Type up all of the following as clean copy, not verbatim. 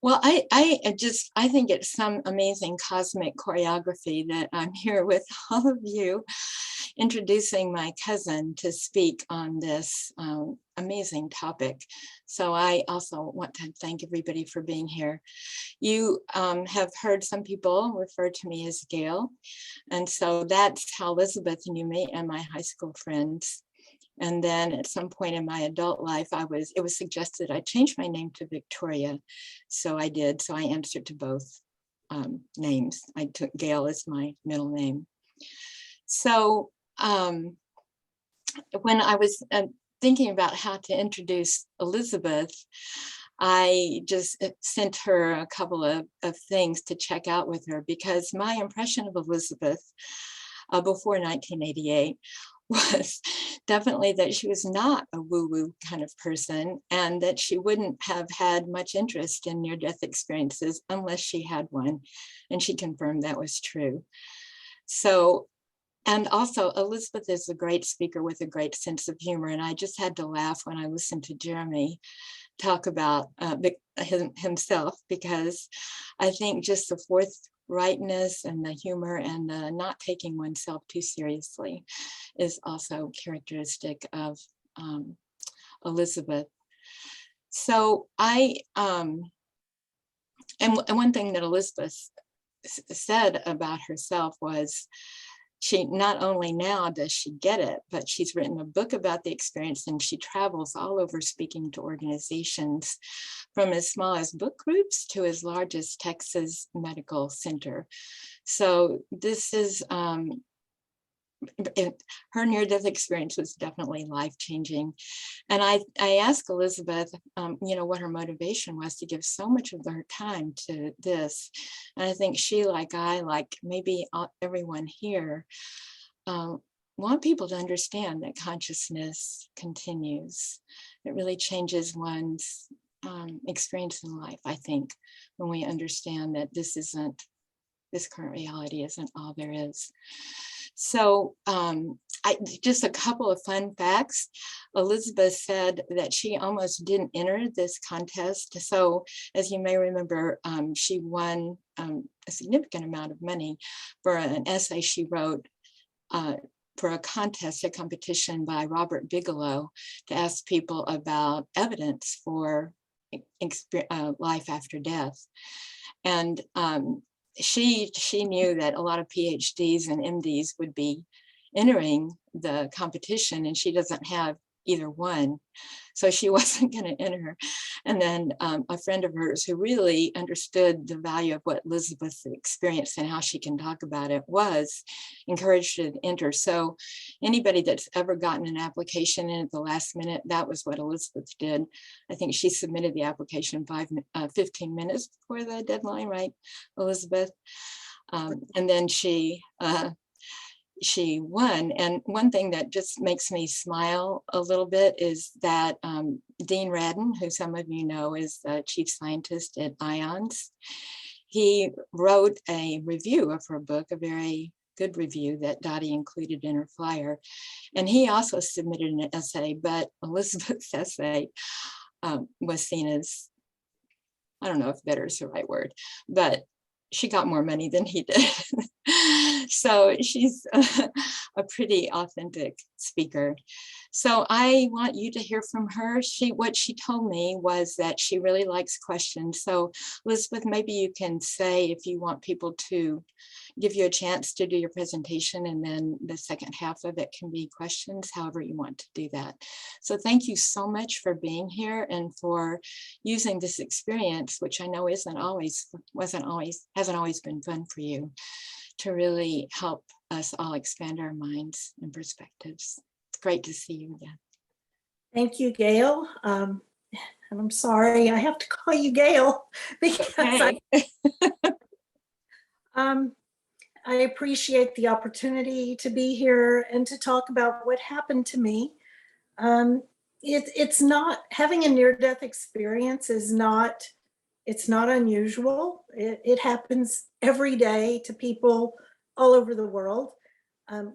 Well, I think it's some amazing cosmic choreography that I'm here with all of you, introducing my cousin to speak on this amazing topic. So I also want to thank everybody for being here. You have heard some people refer to me as Gail, and so that's how Elizabeth knew me and my high school friends. And then at some point in my adult life, it was suggested I change my name to Victoria. So I did. So I answered to both names. I took Gail as my middle name. So when I was thinking about how to introduce Elizabeth, I just sent her a couple of things to check out with her, because my impression of Elizabeth before 1988 was definitely that she was not a woo-woo kind of person, and that she wouldn't have had much interest in near-death experiences unless she had one. And she confirmed that was true. So, and also Elizabeth is a great speaker with a great sense of humor. And I just had to laugh when I listened to Jeremy talk about himself, because I think just the forthrightness and the humor and the not taking oneself too seriously is also characteristic of Elizabeth. So and one thing that Elizabeth said about herself was, she not only now does she get it, but she's written a book about the experience, and she travels all over speaking to organizations, from as small as book groups to as large as Texas Medical Center. So this is, her near-death experience was definitely life-changing. And I asked Elizabeth, what her motivation was to give so much of her time to this. And I think she, like maybe everyone here, want people to understand that consciousness continues. It really changes one's experience in life, I think, when we understand that this current reality isn't all there is. So just a couple of fun facts. Elizabeth said that she almost didn't enter this contest. So as you may remember, she won a significant amount of money for an essay she wrote for a competition by Robert Bigelow, to ask people about evidence for life after death. And she knew that a lot of PhDs and MDs would be entering the competition, and she doesn't have either one, so she wasn't going to enter. And then a friend of hers who really understood the value of what Elizabeth experienced and how she can talk about it was encouraged her to enter. So anybody that's ever gotten an application in at the last minute, that was what Elizabeth did. I think she submitted the application 15 minutes before the deadline, right, Elizabeth? And then she won. And one thing that just makes me smile a little bit is that Dean Radin, who some of you know is the chief scientist at IONS, he wrote a review of her book, a very good review that Dottie included in her flyer. And he also submitted an essay, but Elizabeth's essay was seen as, I don't know if better is the right word, but she got more money than he did. So she's a pretty authentic speaker. So I want you to hear from her. What she told me was that she really likes questions. So Elizabeth, maybe you can say if you want people to give you a chance to do your presentation, and then the second half of it can be questions, however you want to do that. So thank you so much for being here and for using this experience, which I know hasn't always been fun for you, to really help us all expand our minds and perspectives. It's great to see you again. Thank you, Gail. And I'm sorry I have to call you Gail, because Okay. I appreciate the opportunity to be here and to talk about what happened to me. It's not, having a near-death experience is not, it's not unusual. It happens every day to people all over the world.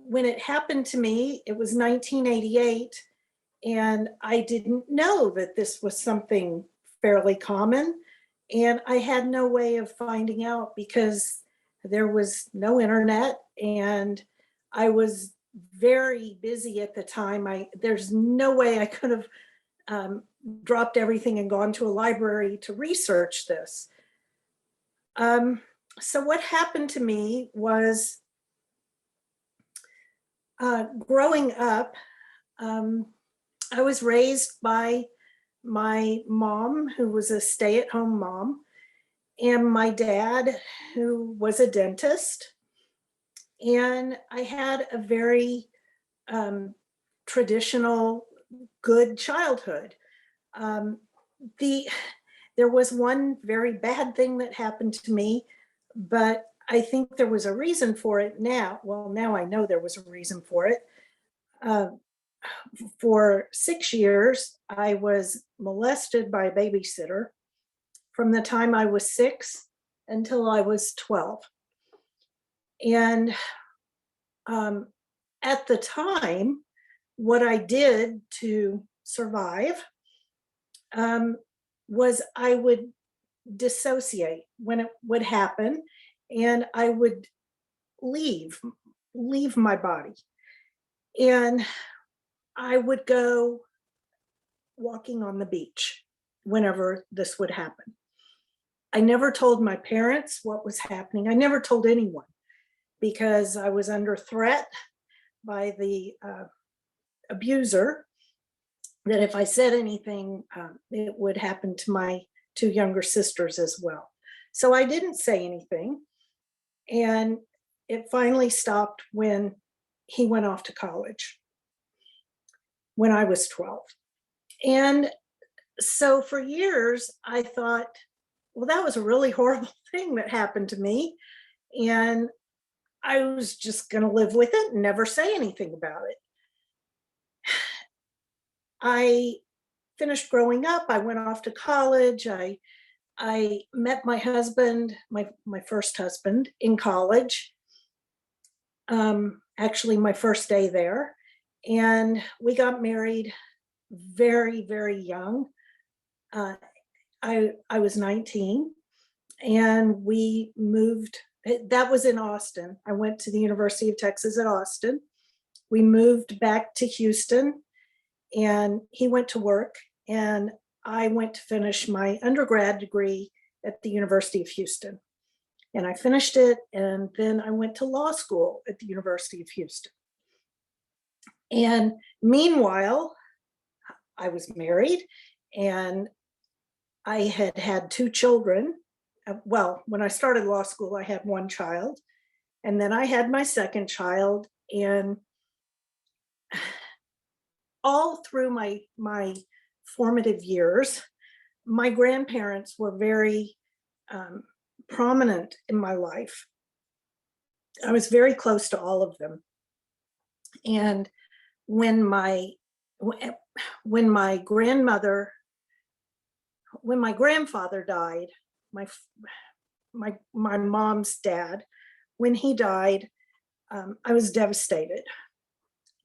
When it happened to me, it was 1988, and I didn't know that this was something fairly common. And I had no way of finding out because there was no internet and I was very busy at the time. There's no way I could have dropped everything and gone to a library to research this. So what happened to me was growing up, I was raised by my mom, who was a stay-at-home mom, and my dad, who was a dentist. And I had a very traditional, good childhood. Um, there was one very bad thing that happened to me, but I think there was a reason for it now. Well, now I know there was a reason for it. Uh, for 6 years, I was molested by a babysitter from the time I was 6 until I was 12. And at the time, what I did to survive was I would dissociate when it would happen, and I would leave my body, and I would go walking on the beach whenever this would happen. I never told my parents what was happening. I never told anyone because I was under threat by the abuser that if I said anything, it would happen to my 2 younger sisters as well. So I didn't say anything. And it finally stopped when he went off to college when I was 12. And so for years, I thought, well, that was a really horrible thing that happened to me. And I was just going to live with it and never say anything about it. I finished growing up. I went off to college. I met my husband, my first husband, in college. Actually, my first day there. And we got married very, very young. I was 19 and we moved. That was in Austin. I went to the University of Texas at Austin. We moved back to Houston and he went to work and I went to finish my undergrad degree at the University of Houston. And I finished it, and then I went to law school at the University of Houston. And meanwhile, I was married and I had had 2 children. Well, when I started law school, I had 1 child, and then I had my second child. And all through my formative years, my grandparents were very prominent in my life. I was very close to all of them. And when my grandfather died, my mom's dad, when he died, I was devastated.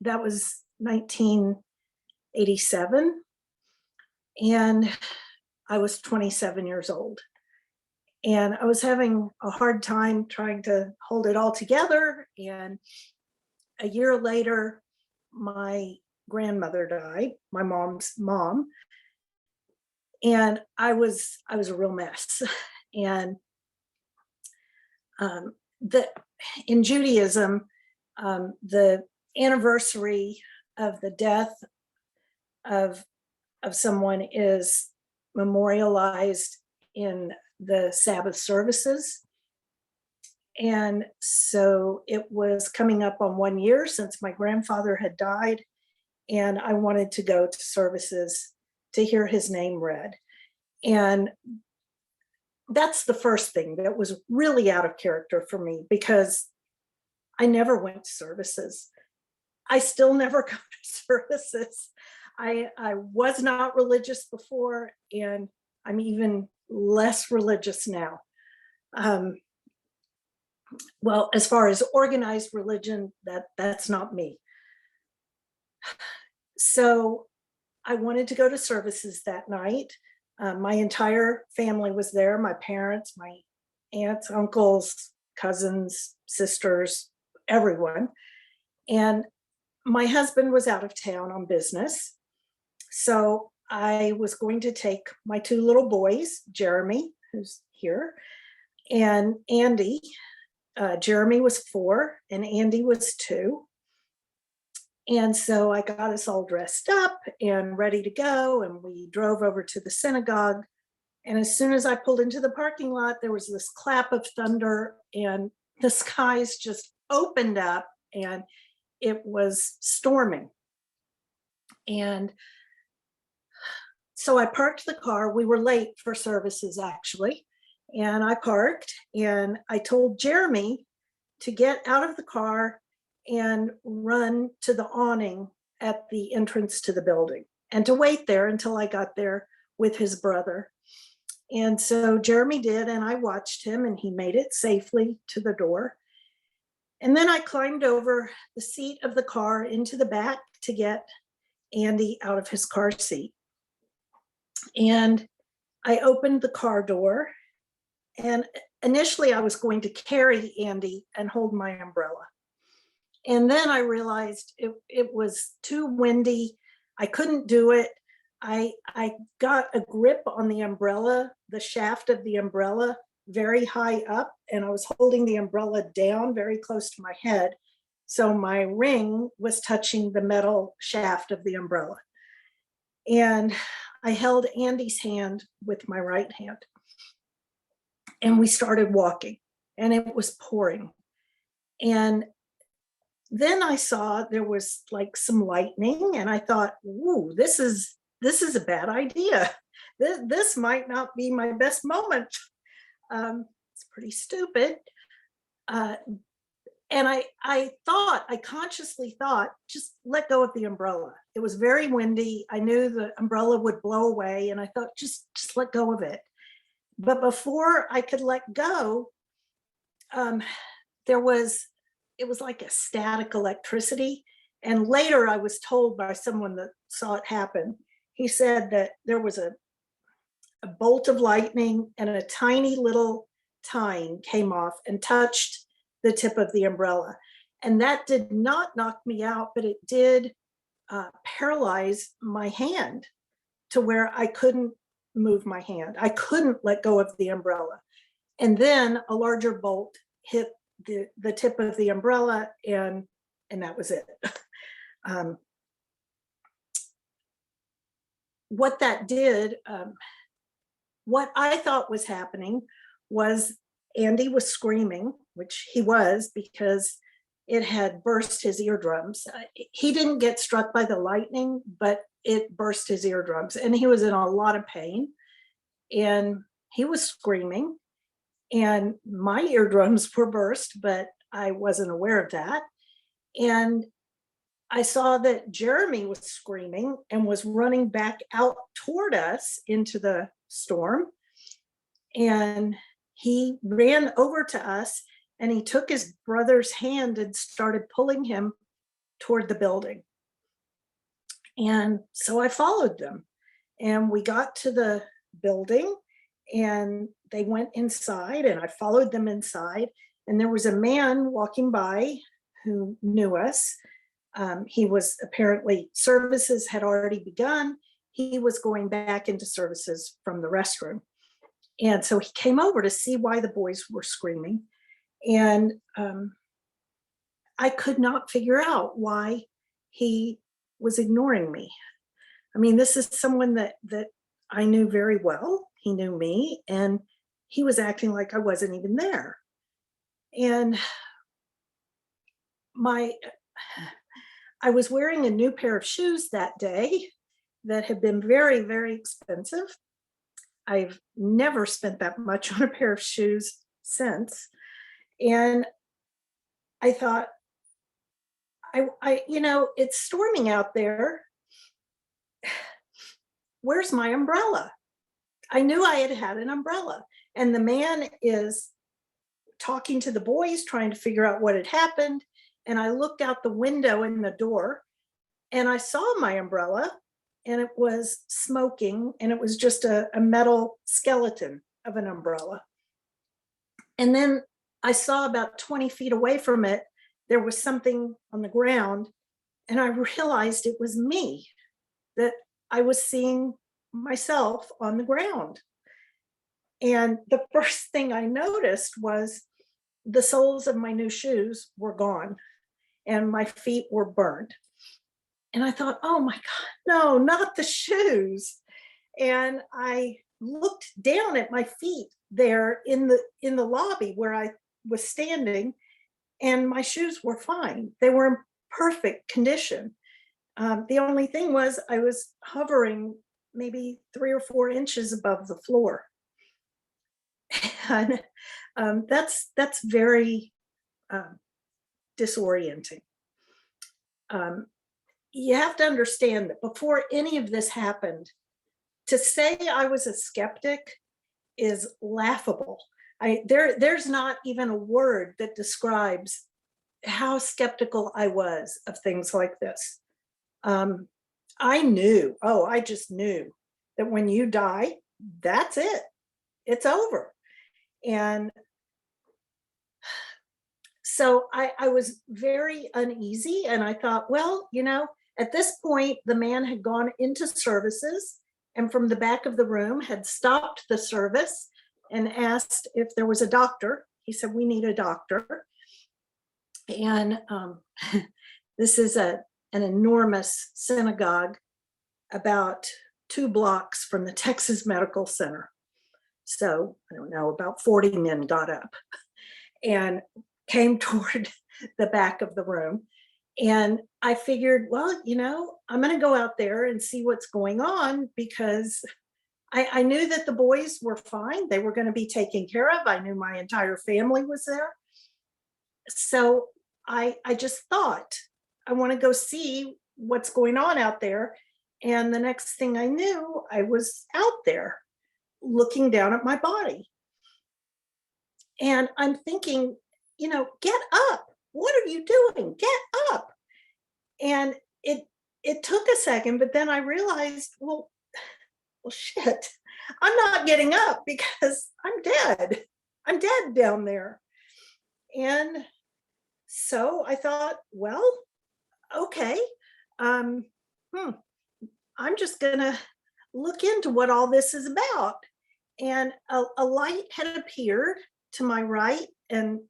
That was 1987, and I was 27 years old. And I was having a hard time trying to hold it all together. And a year later, my grandmother died, my mom's mom. And I was a real mess. And in Judaism, the anniversary of the death of someone is memorialized in the Sabbath services. And so it was coming up on 1 year since my grandfather had died, and I wanted to go to services to hear his name read. And that's the first thing that was really out of character for me, because I never went to services. I still never go to services. I was not religious before, and I'm even less religious now. Well, as far as organized religion, that's not me. So I wanted to go to services that night. My entire family was there, my parents, my aunts, uncles, cousins, sisters, everyone. And my husband was out of town on business. So I was going to take my two little boys, Jeremy, who's here, and Andy. Jeremy was 4 and Andy was 2. And so I got us all dressed up and ready to go. And we drove over to the synagogue. And as soon as I pulled into the parking lot, there was this clap of thunder and the skies just opened up and it was storming. And so I parked the car. We were late for services, actually. And I parked and I told Jeremy to get out of the car and run to the awning at the entrance to the building and to wait there until I got there with his brother. And so Jeremy did, and I watched him, and he made it safely to the door. And then I climbed over the seat of the car into the back to get Andy out of his car seat. And I opened the car door, and initially I was going to carry Andy and hold my umbrella. And then I realized it was too windy. I couldn't do it. I got a grip on the umbrella, the shaft of the umbrella, very high up, and I was holding the umbrella down very close to my head. So my ring was touching the metal shaft of the umbrella. And I held Andy's hand with my right hand. And we started walking, and it was pouring. And then I saw there was like some lightning, and I thought, ooh, this is a bad idea. This might not be my best moment. It's pretty stupid. And I consciously thought, just let go of the umbrella. It was very windy. I knew the umbrella would blow away, and I thought, just let go of it. But before I could let go, it was like a static electricity. And later I was told by someone that saw it happen, he said that there was a bolt of lightning and a tiny little tine came off and touched the tip of the umbrella. And that did not knock me out, but it did paralyze my hand to where I couldn't move my hand. I couldn't let go of the umbrella. And then a larger bolt hit the tip of the umbrella, and that was it. What that did, what I thought was happening was Andy was screaming, which he was because it had burst his eardrums. He didn't get struck by the lightning, but it burst his eardrums, and he was in a lot of pain, and he was screaming, and my eardrums were burst, but I wasn't aware of that. And I saw that Jeremy was screaming and was running back out toward us into the storm. And he ran over to us and he took his brother's hand and started pulling him toward the building. And so I followed them, and we got to the building and they went inside, and I followed them inside, and there was a man walking by who knew us. He was apparently, services had already begun. He was going back into services from the restroom. And so he came over to see why the boys were screaming. And I could not figure out why he was ignoring me. I mean, this is someone that I knew very well. He knew me, and he was acting like I wasn't even there. And I was wearing a new pair of shoes that day that had been very, very expensive. I've never spent that much on a pair of shoes since. And I thought, it's storming out there. Where's my umbrella? I knew I had an umbrella. And the man is talking to the boys, trying to figure out what had happened. And I looked out the window in the door and I saw my umbrella, and it was smoking, and it was just a metal skeleton of an umbrella. And then I saw about 20 feet away from it, there was something on the ground, and I realized it was me, that I was seeing myself on the ground. And the first thing I noticed was the soles of my new shoes were gone and my feet were burned. And I thought, oh my God, no, not the shoes. And I looked down at my feet there in the lobby where I was standing, and my shoes were fine. They were in perfect condition. The only thing was I was hovering maybe 3 or 4 inches above the floor. And that's very disorienting. You have to understand that before any of this happened, to say I was a skeptic is laughable. There's not even a word that describes how skeptical I was of things like this. I just knew that when you die, that's it. It's over. And so I was very uneasy, and I thought, well, at this point, the man had gone into services, and from the back of the room had stopped the service and asked if there was a doctor. He said, we need a doctor. And this is an enormous synagogue about 2 blocks from the Texas Medical Center. So I don't know, about 40 men got up and came toward the back of the room. And I figured, well, I'm going to go out there and see what's going on, because I knew that the boys were fine. They were going to be taken care of. I knew my entire family was there. So I just thought, I want to go see what's going on out there. And the next thing I knew, I was out there looking down at my body. And I'm thinking, get up. What are you doing? Get up. And it took a second, but then I realized, well, shit, I'm not getting up because I'm dead. I'm dead down there. And so I thought, well, okay, I'm just gonna look into what all this is about. And a light had appeared to my right and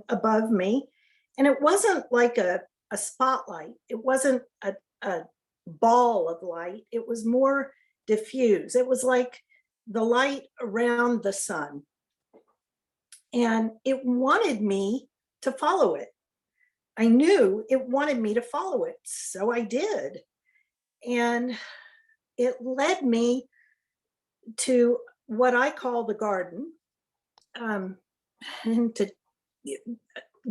above me. And it wasn't like a spotlight. It wasn't a ball of light. It was more diffuse. It was like the light around the sun. And it wanted me to follow it. I knew it wanted me to follow it. So I did. And it led me to what I call the garden. And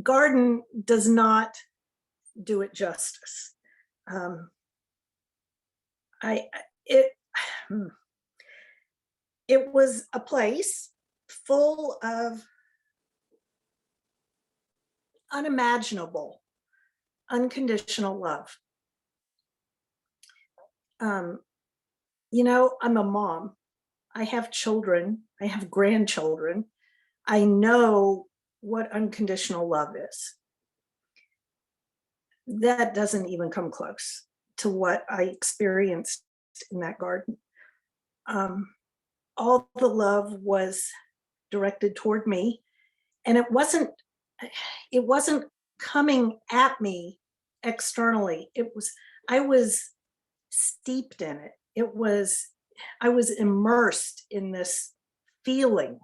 garden does not do it justice. It was a place full of unimaginable, unconditional love. I'm a mom. I have children. I have grandchildren. I know what unconditional love is. That doesn't even come close to what I experienced in that garden. All the love was directed toward me, and it wasn't coming at me externally. I was steeped in it. I was immersed in this feeling.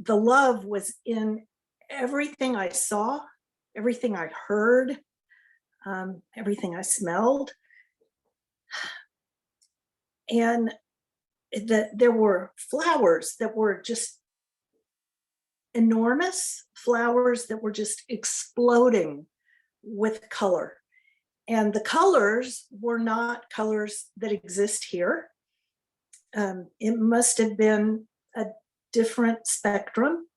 The love was in everything I saw, everything I heard, everything I smelled. And there were flowers that were just enormous, flowers that were just exploding with color. And the colors were not colors that exist here. It must have been a different spectrum,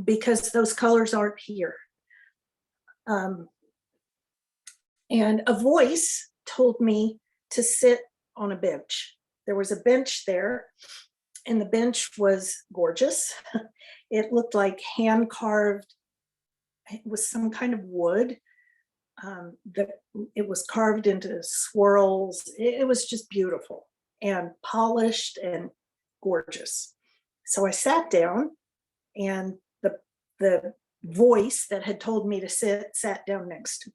because those colors aren't here. And a voice told me to sit on a bench. There was a bench there, and the bench was gorgeous. It looked like hand carved. It was some kind of wood that it was carved into swirls. It was just beautiful and polished and gorgeous. So I sat down, and the voice that had told me to sit sat down next to me.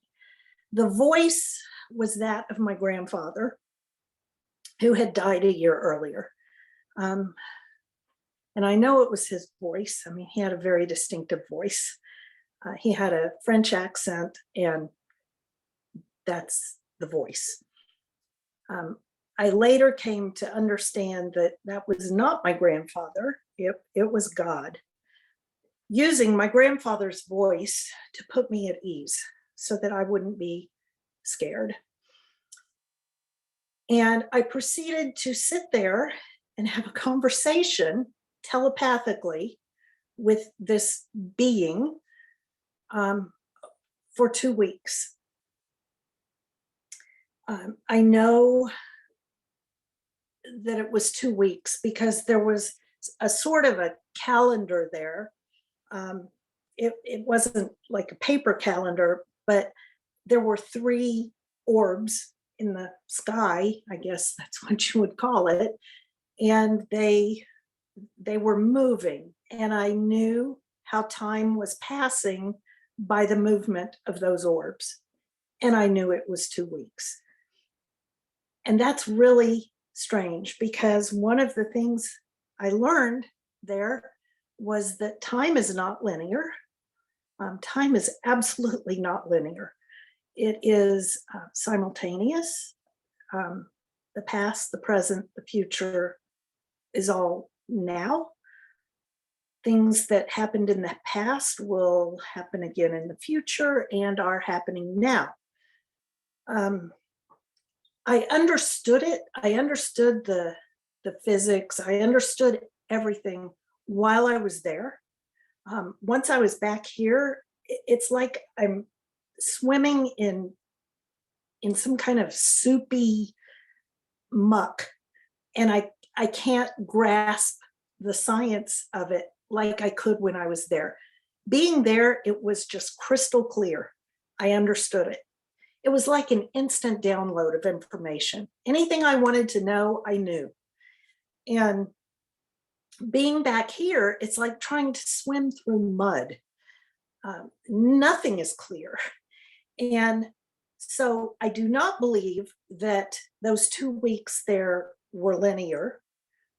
The voice was that of my grandfather, who had died a year earlier. And I know it was his voice. I mean, he had a very distinctive voice. He had a French accent, and that's the voice. I later came to understand that that was not my grandfather. It was God using my grandfather's voice to put me at ease so that I wouldn't be scared. And I proceeded to sit there and have a conversation telepathically with this being for 2 weeks. I know that it was 2 weeks because there was a sort of a calendar there. It wasn't like a paper calendar, but there were 3 orbs in the sky, I guess that's what you would call it, and they were moving, and I knew how time was passing by the movement of those orbs, and I knew it was 2 weeks. And that's really strange, because one of the things I learned there was that time is not linear. Time is absolutely not linear. It is simultaneous. The past, the present, the future is all now. Things that happened in the past will happen again in the future and are happening now. I understood it. I understood the physics. I understood everything while I was there. Once I was back here, it's like I'm swimming in some kind of soupy muck, and I can't grasp the science of it like I could when I was there. Being there, it was just crystal clear. I understood it. It was like an instant download of information. Anything I wanted to know, I knew. And being back here, it's like trying to swim through mud. Nothing is clear. And so I do not believe that those 2 weeks there were linear,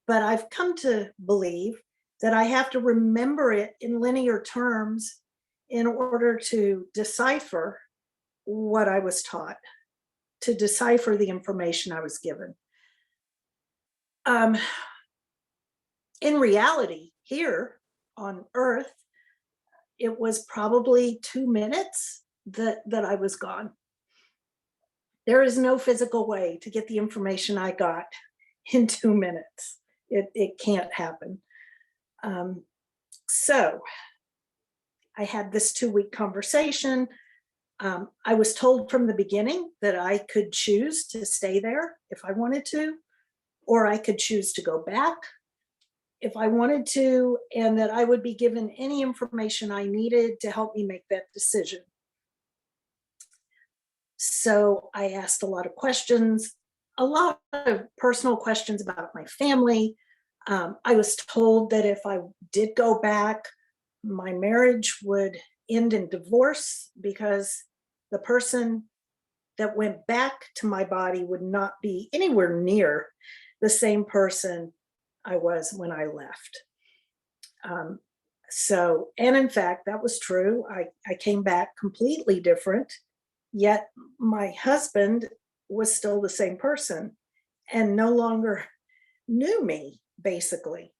but I've come to believe that I have to remember it in linear terms in order to decipher what I was taught, to decipher the information I was given. In reality, here on Earth, it was probably 2 minutes that I was gone. There is no physical way to get the information I got in 2 minutes. It can't happen. So I had this 2-week conversation. I was told from the beginning that I could choose to stay there if I wanted to, or I could choose to go back if I wanted to, and that I would be given any information I needed to help me make that decision. So I asked a lot of questions, a lot of personal questions about my family. I was told that if I did go back, my marriage would end in divorce because the person that went back to my body would not be anywhere near the same person I was when I left. And in fact, that was true. I came back completely different, yet my husband was still the same person and no longer knew me, basically.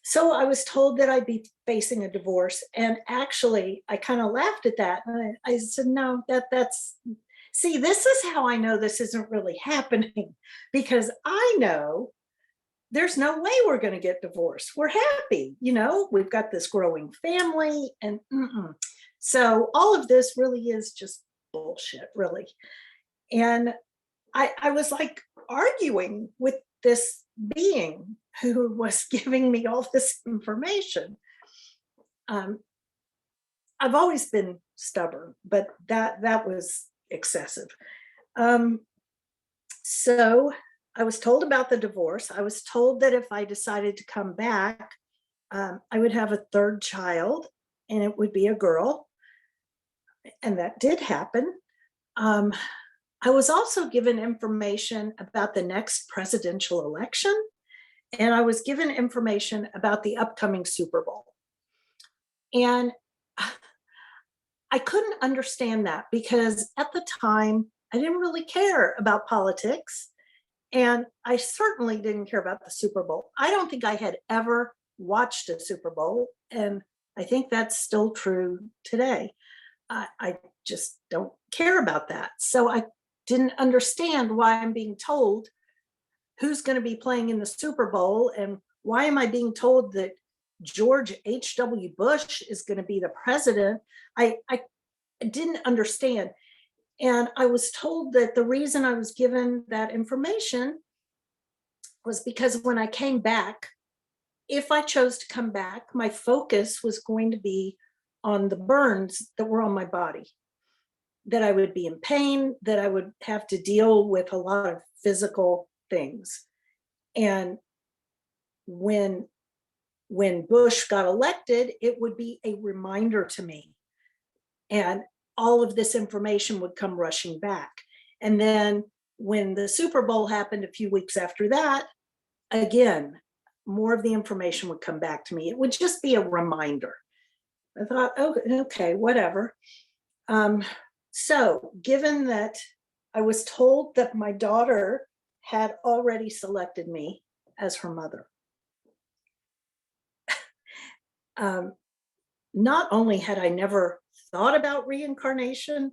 So I was told that I'd be facing a divorce. And actually, I kind of laughed at that. And I said, no, see, this is how I know this isn't really happening, because I know there's no way we're going to get divorced. We're happy. We've got this growing family, and so all of this really is just bullshit, really. And I was like arguing with this being who was giving me all this information. Um, I've always been stubborn, but that was excessive. Um, so I was told about the divorce. I was told that if I decided to come back, I would have a third child, and it would be a girl. And that did happen. Um, I was also given information about the next presidential election, and I was given information about the upcoming Super Bowl. And I couldn't understand that because at the time, I didn't really care about politics. And I certainly didn't care about the Super Bowl. I don't think I had ever watched a Super Bowl. And I think that's still true today. I just don't care about that. So I didn't understand why I'm being told who's going to be playing in the Super Bowl, and why am I being told that George H.W. Bush is going to be the president. I didn't understand. And I was told that the reason I was given that information was because when I came back, if I chose to come back, my focus was going to be on the burns that were on my body, that I would be in pain, that I would have to deal with a lot of physical things. And when Bush got elected, it would be a reminder to me. And all of this information would come rushing back. And then when the Super Bowl happened a few weeks after that, again, more of the information would come back to me. It would just be a reminder. I thought, oh, okay, whatever. So given that I was told that my daughter had already selected me as her mother, not only had I never thought about reincarnation,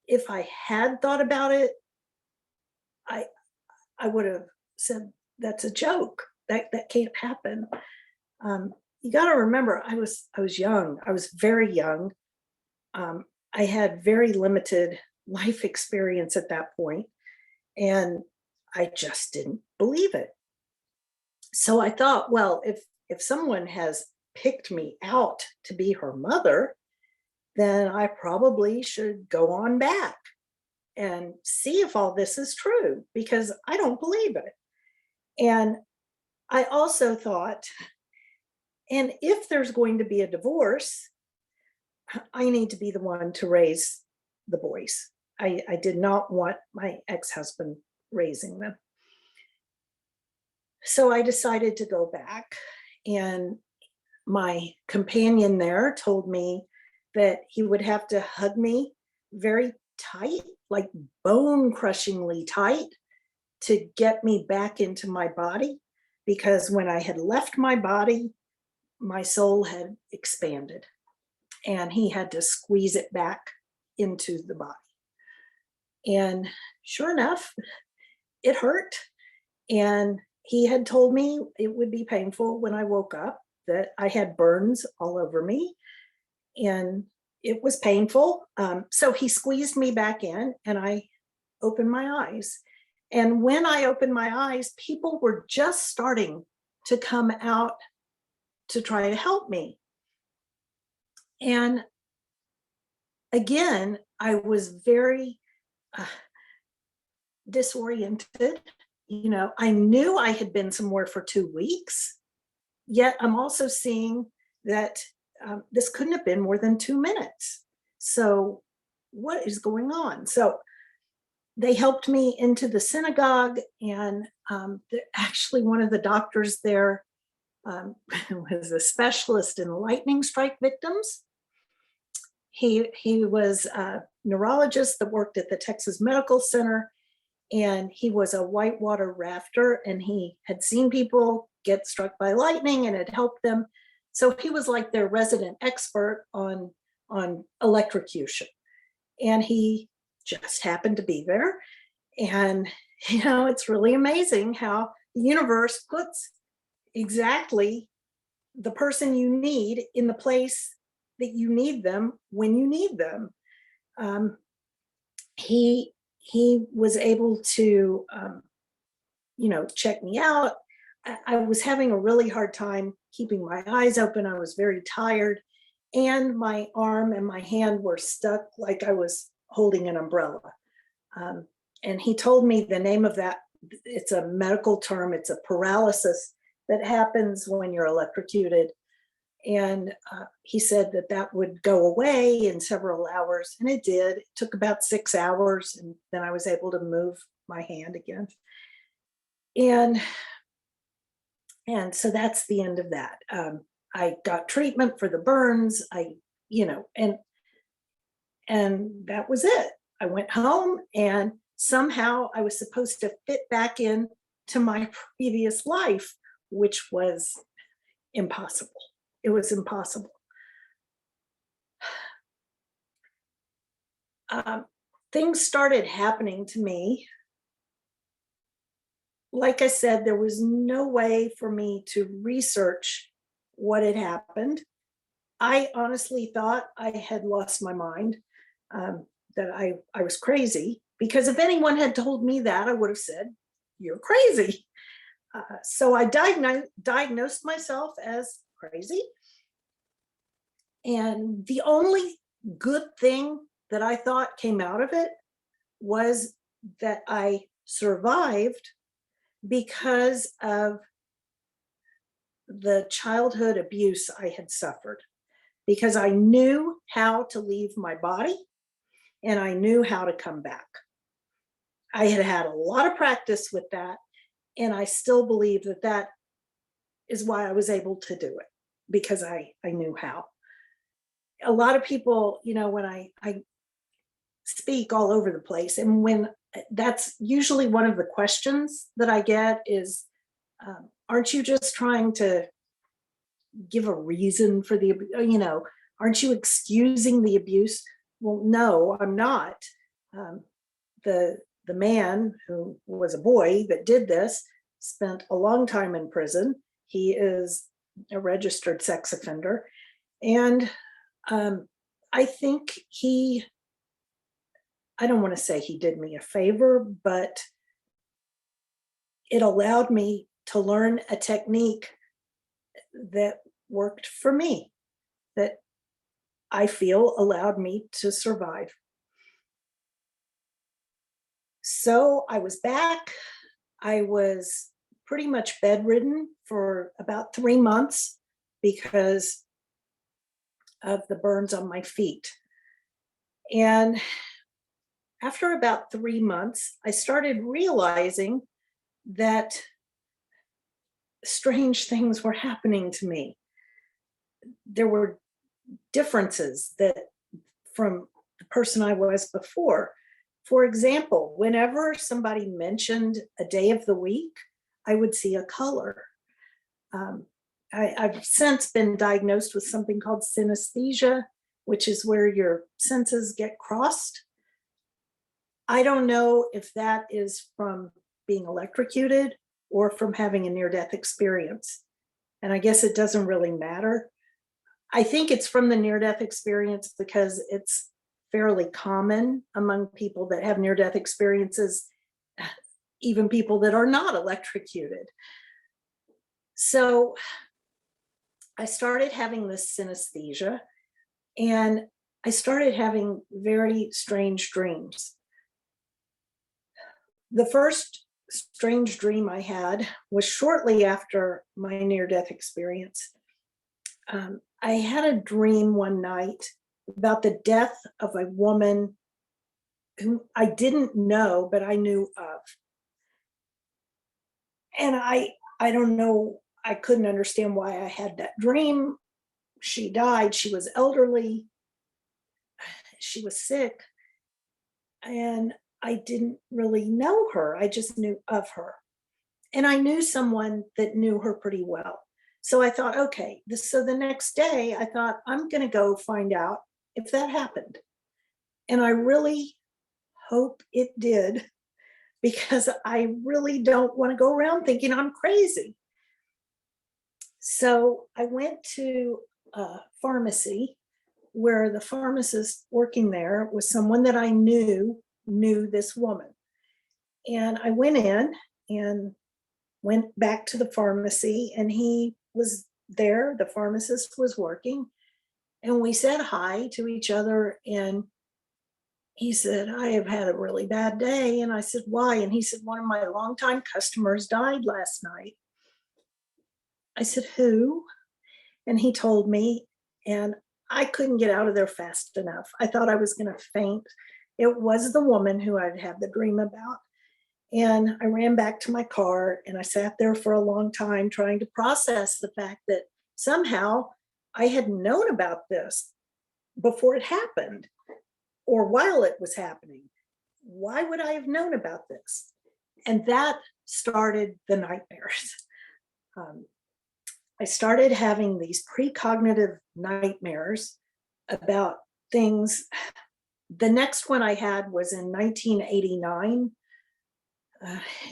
if I had thought about it, I would have said, that's a joke. That can't happen. You got to remember, I was young. I was very young. I had very limited life experience at that point, and I just didn't believe it. So I thought, well, if someone has picked me out to be her mother, then I probably should go on back and see if all this is true, because I don't believe it. And I also thought, and if there's going to be a divorce, I need to be the one to raise the boys. I did not want my ex-husband raising them. So I decided to go back, and my companion there told me that he would have to hug me very tight, like bone crushingly tight, to get me back into my body, because when I had left my body, my soul had expanded, and he had to squeeze it back into the body. And sure enough, it hurt. And he had told me it would be painful when I woke up, that I had burns all over me, and it was painful. So he squeezed me back in, and I opened my eyes. And when I opened my eyes, people were just starting to come out to try to help me. And again, I was very disoriented. I knew I had been somewhere for 2 weeks, yet I'm also seeing that this couldn't have been more than 2 minutes. So what is going on? So they helped me into the synagogue, and actually one of the doctors there was a specialist in lightning strike victims. He was a neurologist that worked at the Texas Medical Center, and he was a whitewater rafter, and he had seen people get struck by lightning and had helped them. So he was like their resident expert on electrocution, and he just happened to be there. And it's really amazing how the universe puts exactly the person you need in the place that you need them when you need them. He he was able to, check me out. I was having a really hard time keeping my eyes open. I was very tired, and my arm and my hand were stuck like I was holding an umbrella. Um, and he told me the name of that. It's a medical term. It's a paralysis that happens when you're electrocuted. And he said that that would go away in several hours, and it did. It took about 6 hours, and then I was able to move my hand again. And so that's the end of that. I got treatment for the burns. And that was it. I went home, and somehow I was supposed to fit back in to my previous life, which was impossible. It was impossible. Things started happening to me. Like I said, there was no way for me to research what had happened. I honestly thought I had lost my mind, that I was crazy, because if anyone had told me that, I would have said, "You're crazy." So I diagnosed myself as crazy. And the only good thing that I thought came out of it was that I survived because of the childhood abuse I had suffered, because I knew how to leave my body and I knew how to come back. I had had a lot of practice with that, and I still believe that that is why I was able to do it, because I knew how. A lot of people, when I speak all over the place, and when that's usually one of the questions that I get is, aren't you just trying to give a reason for the, aren't you excusing the abuse? Well, no, I'm not. The man who was a boy that did this spent a long time in prison. He is a registered sex offender. And I think I don't want to say he did me a favor, but it allowed me to learn a technique that worked for me, that I feel allowed me to survive. So I was back. I was pretty much bedridden for about 3 months because of the burns on my feet. And after about 3 months, I started realizing that strange things were happening to me. There were differences that from the person I was before. For example, whenever somebody mentioned a day of the week, I would see a color. I've since been diagnosed with something called synesthesia, which is where your senses get crossed. I don't know if that is from being electrocuted or from having a near-death experience. And I guess it doesn't really matter. I think it's from the near-death experience because it's fairly common among people that have near-death experiences, even people that are not electrocuted. So I started having this synesthesia, and I started having very strange dreams. The first strange dream I had was shortly after my near-death experience. I had a dream one night about the death of a woman who I didn't know, but I knew of. And I don't know, I couldn't understand why I had that dream. She died. She was elderly. She was sick. And I didn't really know her. I just knew of her. And I knew someone that knew her pretty well. So I thought, okay, so the next day I thought, I'm going to go find out if that happened. And I really hope it did, because I really don't want to go around thinking I'm crazy. So I went to a pharmacy where the pharmacist working there was someone that I knew knew this woman. And I went in and went back to the pharmacy, and he was there. The pharmacist was working, and we said hi to each other. And he said, "I have had a really bad day." And I said, "Why?" And he said, "One of my longtime customers died last night." I said, "Who?" And he told me, and I couldn't get out of there fast enough. I thought I was going to faint. It was the woman who I'd had the dream about. And I ran back to my car, and I sat there for a long time trying to process the fact that somehow I had known about this before it happened or while it was happening. Why would I have known about this? And that started the nightmares. Um, I started having these precognitive nightmares about things. The next one I had was in 1989.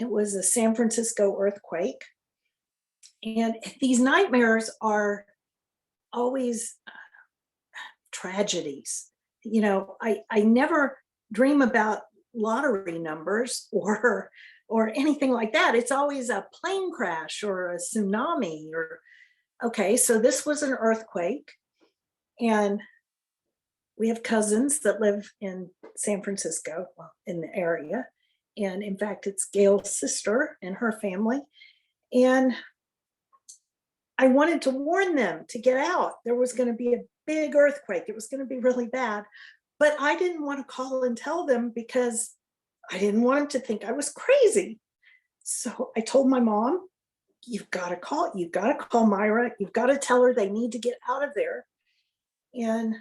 It was a San Francisco earthquake. And these nightmares are always tragedies. You know, I never dream about lottery numbers or anything like that. It's always a plane crash or a tsunami or okay, so this was an earthquake, and we have cousins that live in San Francisco, well, in the area. And in fact, it's Gail's sister and her family. And I wanted to warn them to get out. There was going to be a big earthquake. It was going to be really bad. But I didn't want to call and tell them because I didn't want them to think I was crazy. So I told my mom, you've got to call Myra. You've got to tell her they need to get out of there. And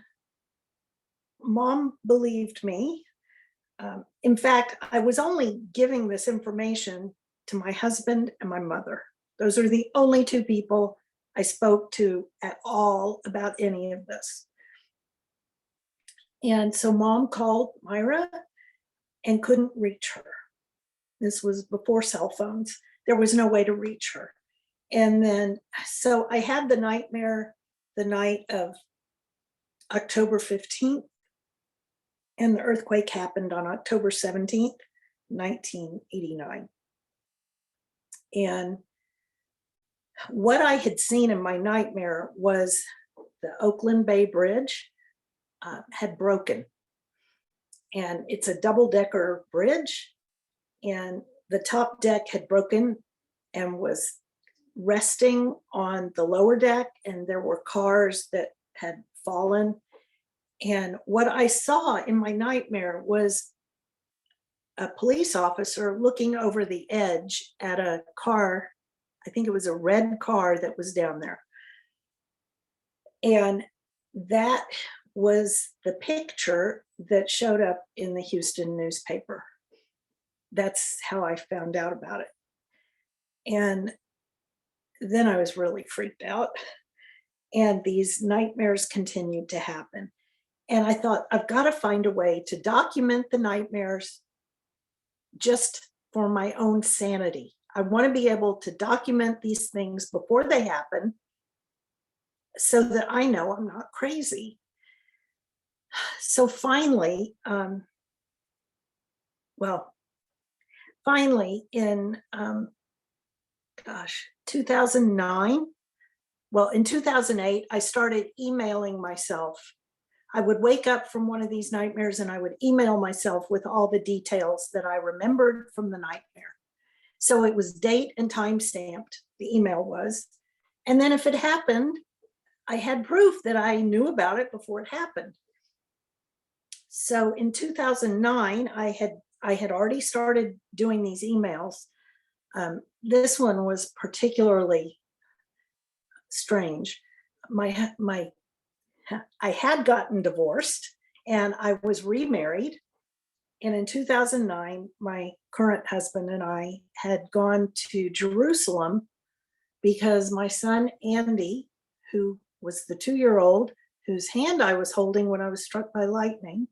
Mom believed me. In fact, I was only giving this information to my husband and my mother. Those are the only two people I spoke to at all about any of this. And so Mom called Myra and couldn't reach her. This was before cell phones. There was no way to reach her. And then, so I had the nightmare the night of October 15th, and the earthquake happened on October 17th, 1989. And what I had seen in my nightmare was the Oakland Bay Bridge had broken. And it's a double-decker bridge, and the top deck had broken and was resting on the lower deck, and there were cars that had fallen. And what I saw in my nightmare was a police officer looking over the edge at a car. I think it was a red car that was down there. And that was the picture that showed up in the Houston newspaper. That's how I found out about it. And then I was really freaked out. And these nightmares continued to happen. And I thought, I've got to find a way to document the nightmares just for my own sanity. I want to be able to document these things before they happen so that I know I'm not crazy. So finally, in 2009, in 2008, I started emailing myself. I would wake up from one of these nightmares and I would email myself with all the details that I remembered from the nightmare. So it was date and time stamped, the email was. And then if it happened, I had proof that I knew about it before it happened. So in 2009, I had already started doing these emails. This one was particularly strange. I had gotten divorced and I was remarried. And in 2009, my current husband and I had gone to Jerusalem because my son, Andy, who was the 2-year-old whose hand I was holding when I was struck by lightning,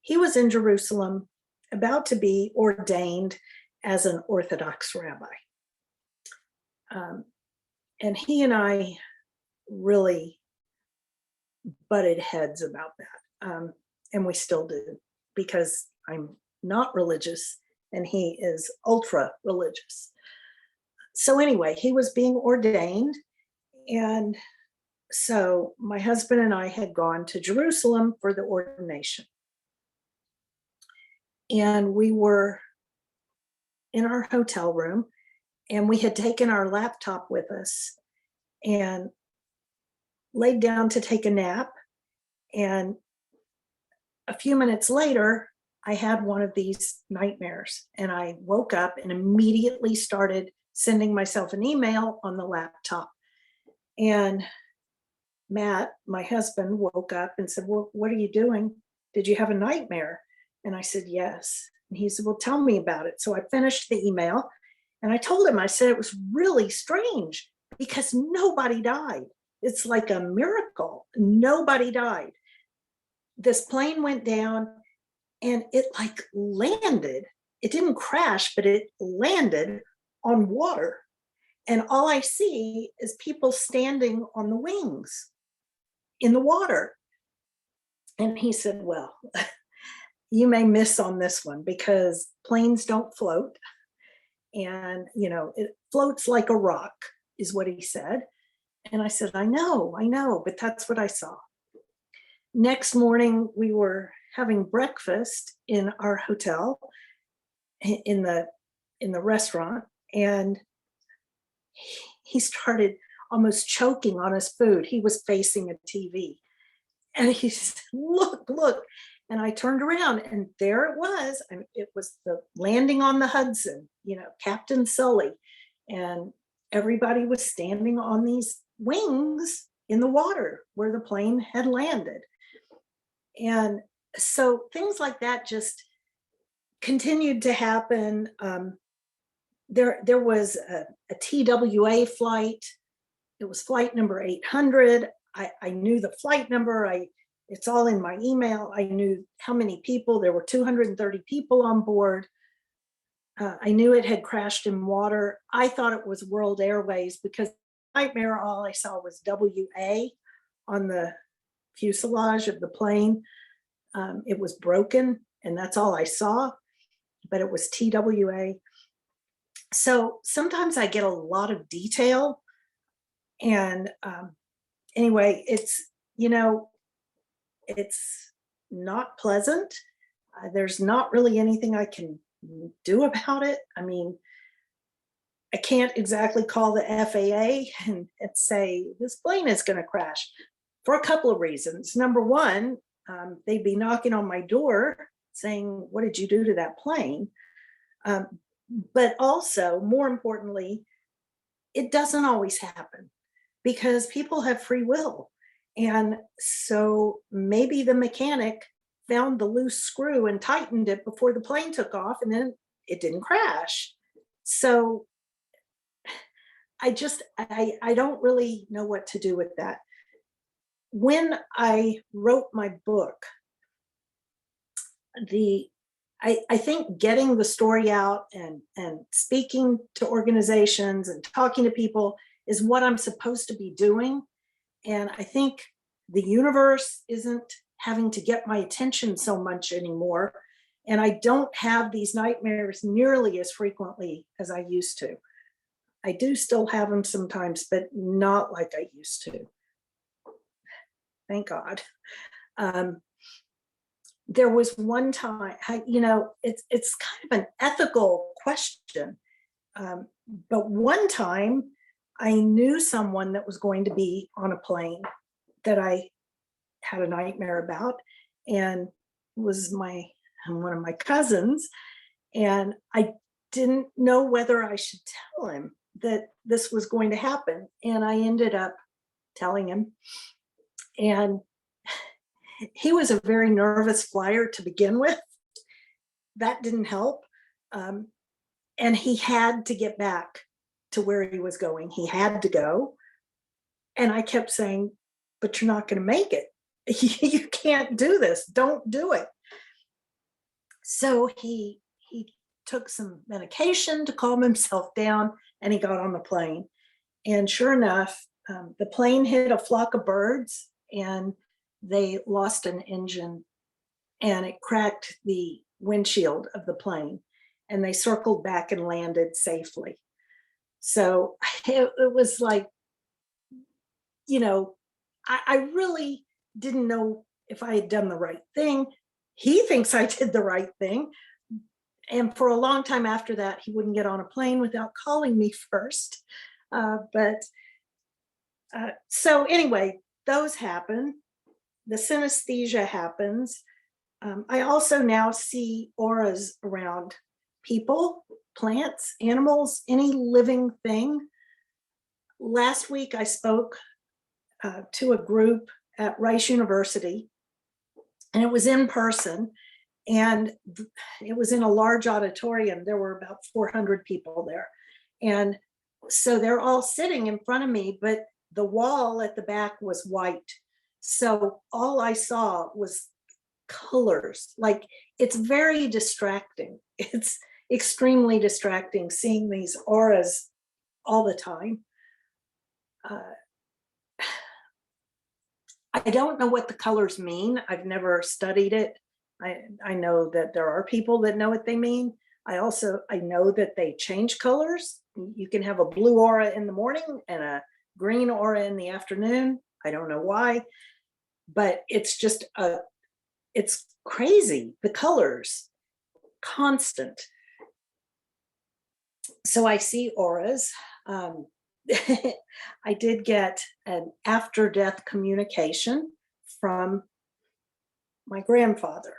he was in Jerusalem about to be ordained as an Orthodox rabbi. And he and I really butted heads about that. And we still do, because I'm not religious, and he is ultra religious. So anyway, he was being ordained, and so my husband and I had gone to Jerusalem for the ordination. And we were in our hotel room, and we had taken our laptop with us and laid down to take a nap. And a few minutes later, I had one of these nightmares, and I woke up and immediately started sending myself an email on the laptop. And Matt, my husband, woke up and said, "Well, what are you doing? Did you have a nightmare?" And I said, "Yes." And he said, "Well, tell me about it." So I finished the email, and I told him, I said, it was really strange because nobody died. It's like a miracle. Nobody died. This plane went down, and it like landed. It didn't crash, but it landed on water. And all I see is people standing on the wings in the water. And he said, "Well, you may miss on this one because planes don't float. And, it floats like a rock," is what he said. And I said, I know, but that's what I saw. Next morning, we were having breakfast in our hotel in the restaurant, and he started almost choking on his food. He was facing a TV, and he said, look. And I turned around, and there it was. I mean, it was the landing on the Hudson, Captain Sully. And everybody was standing on these wings in the water where the plane had landed. And so things like that just continued to happen. There was a TWA flight. It was flight number 800. I knew the flight number. It's all in my email. I knew how many people. There were 230 people on board. I knew it had crashed in water. I thought it was World Airways because nightmare, all I saw was WA on the fuselage of the plane. It was broken, and that's all I saw, but it was TWA. So sometimes I get a lot of detail, and anyway, it's not pleasant. There's not really anything I can do about it. I mean, I can't exactly call the FAA and say this plane is going to crash for a couple of reasons. Number one, they'd be knocking on my door saying, "What did you do to that plane?" But also, more importantly, it doesn't always happen because people have free will. And so maybe the mechanic found the loose screw and tightened it before the plane took off, and then it didn't crash. So I don't really know what to do with that. When I wrote my book, I think getting the story out and speaking to organizations and talking to people is what I'm supposed to be doing. And I think the universe isn't having to get my attention so much anymore. And I don't have these nightmares nearly as frequently as I used to. I do still have them sometimes, but not like I used to. Thank God. There was one time, it's kind of an ethical question. But one time I knew someone that was going to be on a plane that I had a nightmare about, and was one of my cousins. And I didn't know whether I should tell him that this was going to happen. And I ended up telling him. And he was a very nervous flyer to begin with. That didn't help. And he had to get back to where he was going. He had to go. And I kept saying, "But you're not going to make it. You can't do this. Don't do it." So he took some medication to calm himself down, and he got on the plane. And sure enough, the plane hit a flock of birds, and they lost an engine, and it cracked the windshield of the plane, and they circled back and landed safely. So it was like, you know, I really didn't know if I had done the right thing. He thinks I did the right thing. And for a long time after that, he wouldn't get on a plane without calling me first. So anyway, those happen. The synesthesia happens. I also now see auras around people, plants, animals, any living thing. Last week, I spoke to a group at Rice University, and it was in person, and it was in a large auditorium. There were about 400 people there. And so they're all sitting in front of me, but the wall at the back was white. So all I saw was colors. Like, it's very distracting. It's extremely distracting seeing these auras all the time. I don't know what the colors mean. I've never studied it. I know that there are people that know what they mean. I know that they change colors. You can have a blue aura in the morning and a green aura in the afternoon. I don't know why, but it's crazy. The colors, constant. So I see auras. I did get an after-death communication from my grandfather.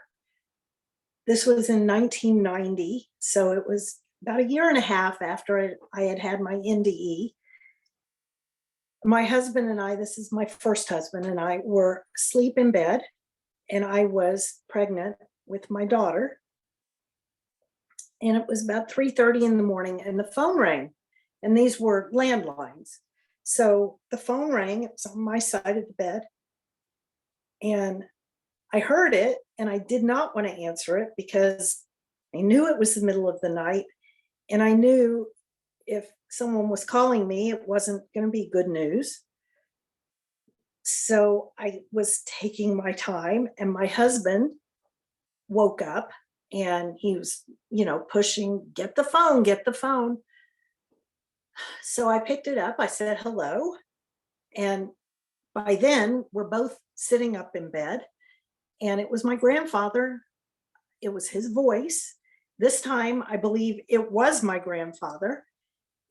This was in 1990, so it was about a year and a half after I had had my NDE. My husband and I, this is my first husband, and I were asleep in bed, and I was pregnant with my daughter. And it was about 3:30 in the morning, and the phone rang. And these were landlines. So the phone rang, it was on my side of the bed. And I heard it, and I did not want to answer it because I knew it was the middle of the night. And I knew if someone was calling me, it wasn't going to be good news. So I was taking my time, and my husband woke up, and he was, pushing, get the phone, get the phone. So I picked it up. I said hello. And by then, we're both sitting up in bed. And it was my grandfather. It was his voice. This time, I believe it was my grandfather.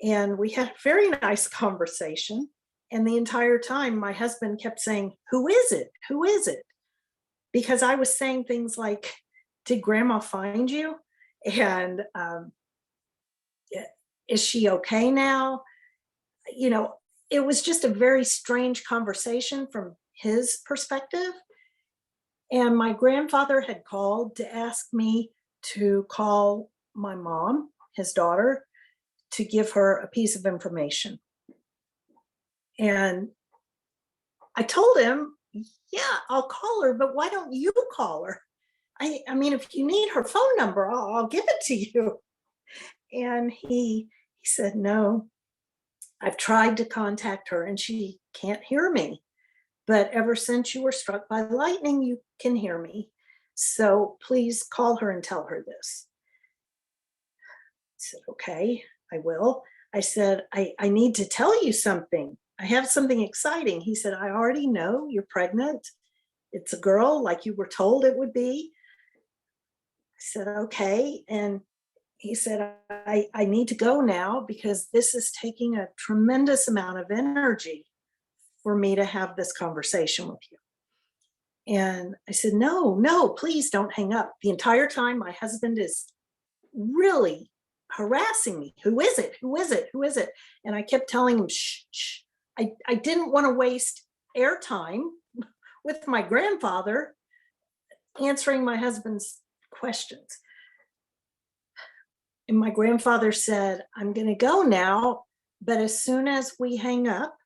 And we had a very nice conversation. And the entire time, my husband kept saying, "Who is it? Who is it?" Because I was saying things like, "Did Grandma find you?" And "Is she okay now?" It was just a very strange conversation from his perspective. And my grandfather had called to ask me to call my mom, his daughter, to give her a piece of information. And I told him, "Yeah, I'll call her, but why don't you call her? I mean, if you need her phone number, I'll give it to you." And he said, "No, I've tried to contact her and she can't hear me. But ever since you were struck by lightning, you can hear me. So please call her and tell her this." I said, "Okay, I will." I said, I need to tell you something. I have something exciting." He said, "I already know you're pregnant. It's a girl like you were told it would be." I said, "Okay." And he said, I need to go now because this is taking a tremendous amount of energy for me to have this conversation with you. And I said, no, please don't hang up. The entire time, my husband is really harassing me. "Who is it? Who is it? Who is it?" And I kept telling him, "Shh, shh." I didn't want to waste airtime with my grandfather answering my husband's questions. And my grandfather said, "I'm going to go now, but as soon as we hang up,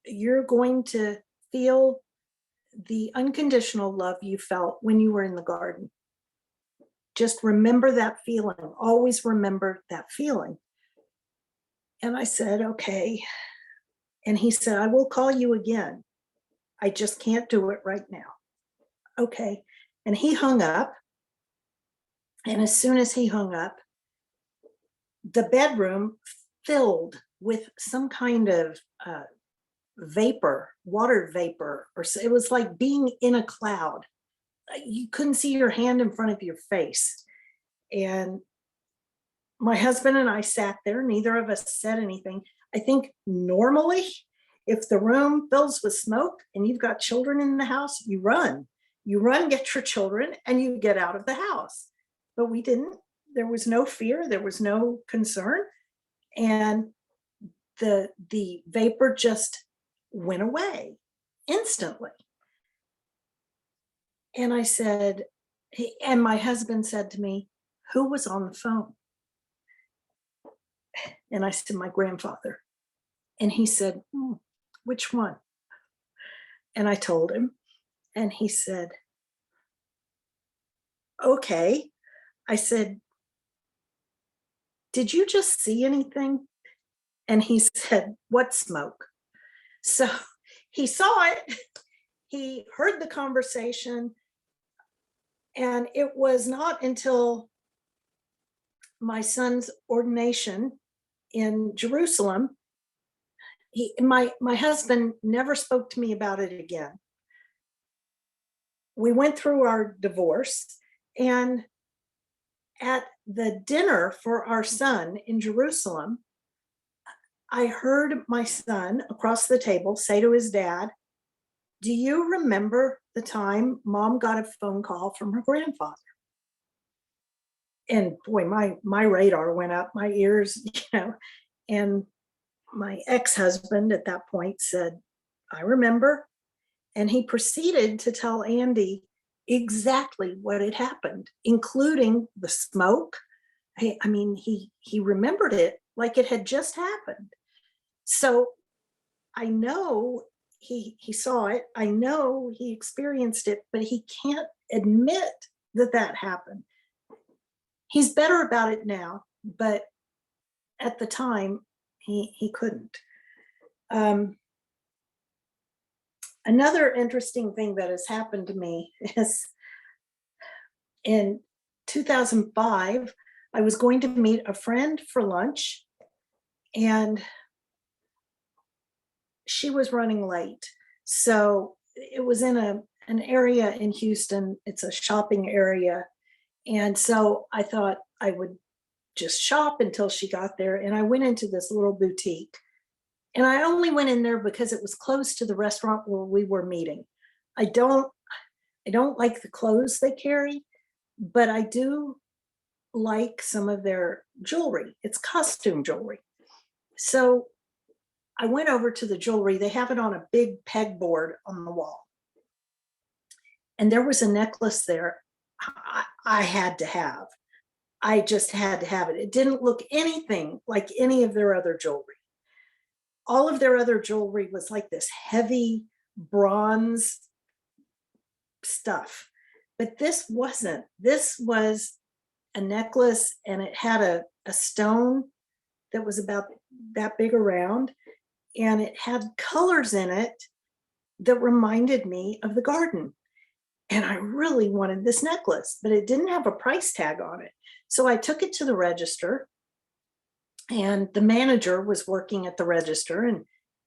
you're going to feel the unconditional love you felt when you were in the garden. Just remember that feeling. Always remember that feeling." And I said, "Okay." And he said, "I will call you again. I just can't do it right now." Okay. And he hung up. And as soon as he hung up, the bedroom filled with some kind of vapor, water vapor, or it was like being in a cloud. You couldn't see your hand in front of your face. And my husband and I sat there, neither of us said anything. I think normally, if the room fills with smoke and you've got children in the house, you run, get your children, and you get out of the house. But we didn't. There was no fear, there was no concern. And the vapor just went away instantly. And I said, and my husband said to me, "Who was on the phone?" And I said, "My grandfather." And he said, "Which one?" And I told him, and he said, "Okay." I said, "Did you just see anything?" And he said, "What smoke?" So he saw it, he heard the conversation, and it was not until my son's ordination in Jerusalem, my husband never spoke to me about it again. We went through our divorce, and at the dinner for our son in Jerusalem, I heard my son across the table say to his dad, "Do you remember the time mom got a phone call from her grandfather?" And boy, my radar went up, my ears, and my ex-husband at that point said, "I remember." And he proceeded to tell Andy exactly what had happened, including the smoke. I mean, he remembered it like it had just happened. So I know he saw it. I know he experienced it, but he can't admit that that happened. He's better about it now, but at the time he couldn't. Another interesting thing that has happened to me is in 2005, I was going to meet a friend for lunch, and she was running late. So it was in an area in Houston. It's a shopping area. And so I thought I would just shop until she got there. And I went into this little boutique. And I only went in there because it was close to the restaurant where we were meeting. I don't like the clothes they carry, but I do like some of their jewelry. It's costume jewelry. So I went over to the jewelry. They have it on a big pegboard on the wall. And there was a necklace there I had to have. I just had to have it. It didn't look anything like any of their other jewelry. All of their other jewelry was like this heavy bronze stuff. But this wasn't. This was a necklace, and it had a stone that was about that big around, and it had colors in it that reminded me of the garden. And I really wanted this necklace, but it didn't have a price tag on it. So I took it to the register, and the manager was working at the register, and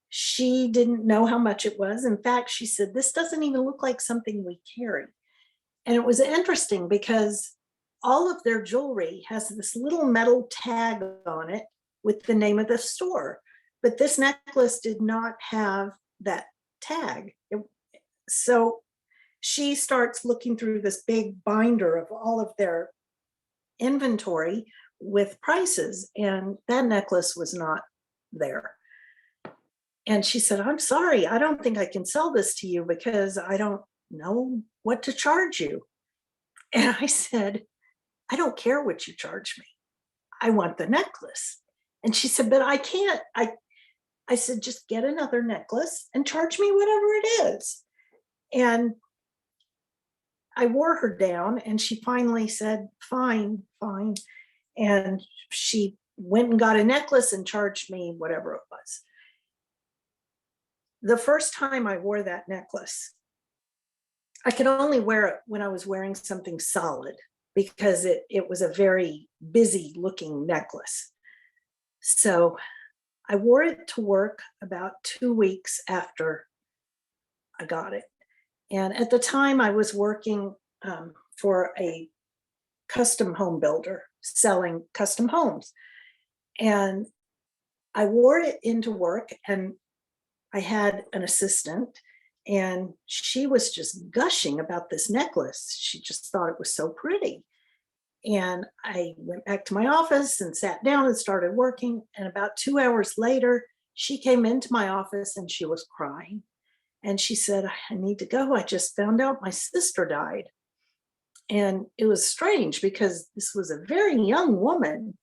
she didn't know how much it was. In fact, she said, "This doesn't even look like something we carry." And it was interesting because all of their jewelry has this little metal tag on it with the name of the store. But this necklace did not have that tag. So she starts looking through this big binder of all of their inventory with prices, and that necklace was not there. And she said, "I'm sorry, I don't think I can sell this to you because I don't know what to charge you." And I said, "I don't care what you charge me. I want the necklace." And she said, "But I can't." I said, "Just get another necklace and charge me whatever it is." And I wore her down, and she finally said, "Fine, fine." And she went and got a necklace and charged me whatever it was. The first time I wore that necklace, I could only wear it when I was wearing something solid. because it was a very busy looking necklace. So I wore it to work about 2 weeks after I got it. And at the time, I was working for a custom home builder selling custom homes. And I wore it into work, and I had an assistant, and she was just gushing about this necklace. She just thought it was so pretty. And I went back to my office and sat down and started working. And about 2 hours later, she came into my office and she was crying. And she said, I need to go. I just found out my sister died. And it was strange because this was a very young woman.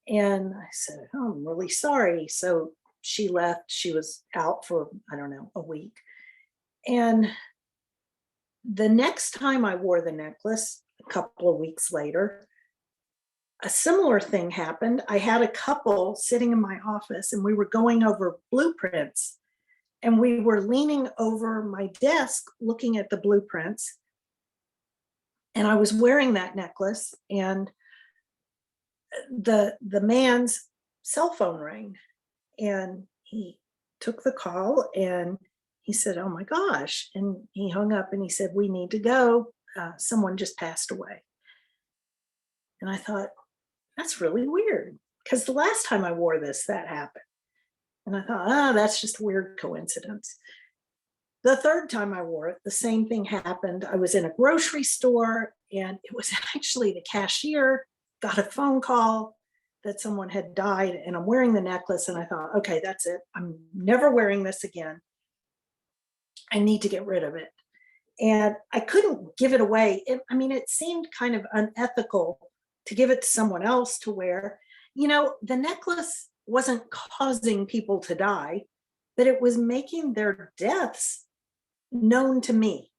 And I said, oh, I'm really sorry. So she left. She was out for, I don't know, a week. And the next time I wore the necklace, a couple of weeks later, a similar thing happened. I had a couple sitting in my office and we were going over blueprints, and we were leaning over my desk looking at the blueprints. And I was wearing that necklace, and the man's cell phone rang, and he took the call and he said, oh my gosh. And he hung up and he said, we need to go. Someone just passed away. And I thought, that's really weird, because the last time I wore this, that happened. And I thought, oh, that's just a weird coincidence. The third time I wore it, the same thing happened. I was in a grocery store, and it was actually the cashier got a phone call that someone had died, and I'm wearing the necklace, and I thought, okay, that's it. I'm never wearing this again. I need to get rid of it. And I couldn't give it away. It seemed kind of unethical to give it to someone else to wear. The necklace wasn't causing people to die, but it was making their deaths known to me.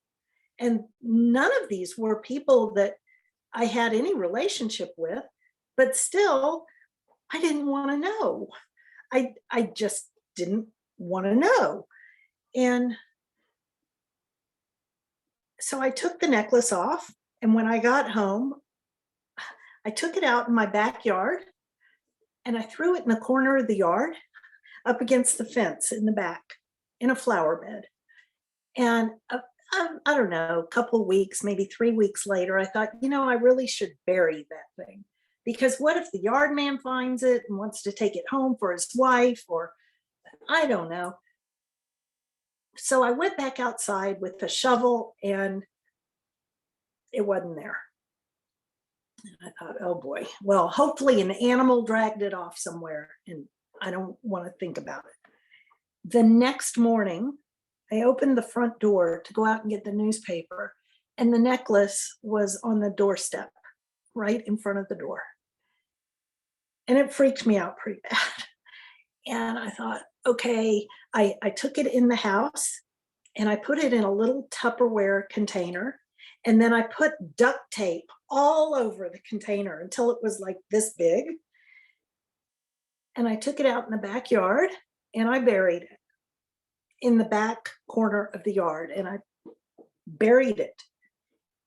And none of these were people that I had any relationship with, but still, I didn't want to know. I just didn't want to know. And so I took the necklace off, and when I got home, I took it out in my backyard and I threw it in the corner of the yard up against the fence in the back in a flower bed. And I don't know, a couple of weeks, maybe 3 weeks later, I thought, I really should bury that thing, because what if the yard man finds it and wants to take it home for his wife, or I don't know. So I went back outside with a shovel, and it wasn't there. And I thought, oh boy, well, hopefully an animal dragged it off somewhere, and I don't want to think about it. The next morning, I opened the front door to go out and get the newspaper, and the necklace was on the doorstep right in front of the door. And it freaked me out pretty bad. And I thought, okay, I took it in the house and I put it in a little Tupperware container. And then I put duct tape all over the container until it was like this big. And I took it out in the backyard and I buried it in the back corner of the yard, and I buried it.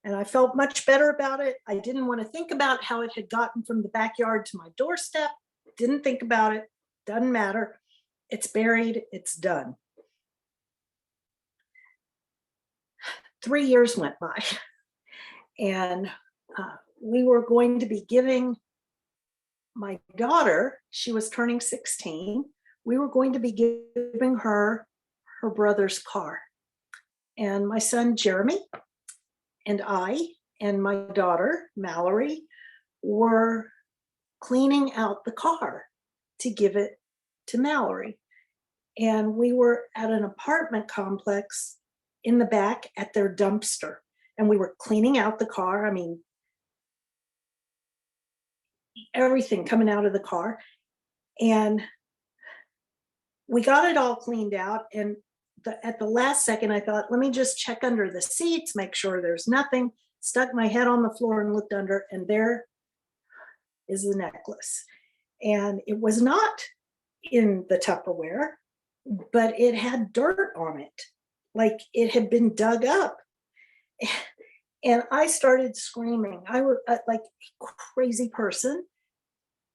And I felt much better about it. I didn't want to think about how it had gotten from the backyard to my doorstep. Didn't think about it. Doesn't matter. It's buried. It's done. 3 years went by, and we were going to be giving my daughter, she was turning 16, we were going to be giving her brother's car. And my son, Jeremy, and I, and my daughter, Mallory, were cleaning out the car to give it to Mallory. And we were at an apartment complex in the back at their dumpster. And we were cleaning out the car. Everything coming out of the car. And we got it all cleaned out. And at the last second, I thought, let me just check under the seats, make sure there's nothing. Stuck my head on the floor and looked under, and there is the necklace. And it was not in the Tupperware, but it had dirt on it, like it had been dug up. And I started screaming. I was like a crazy person,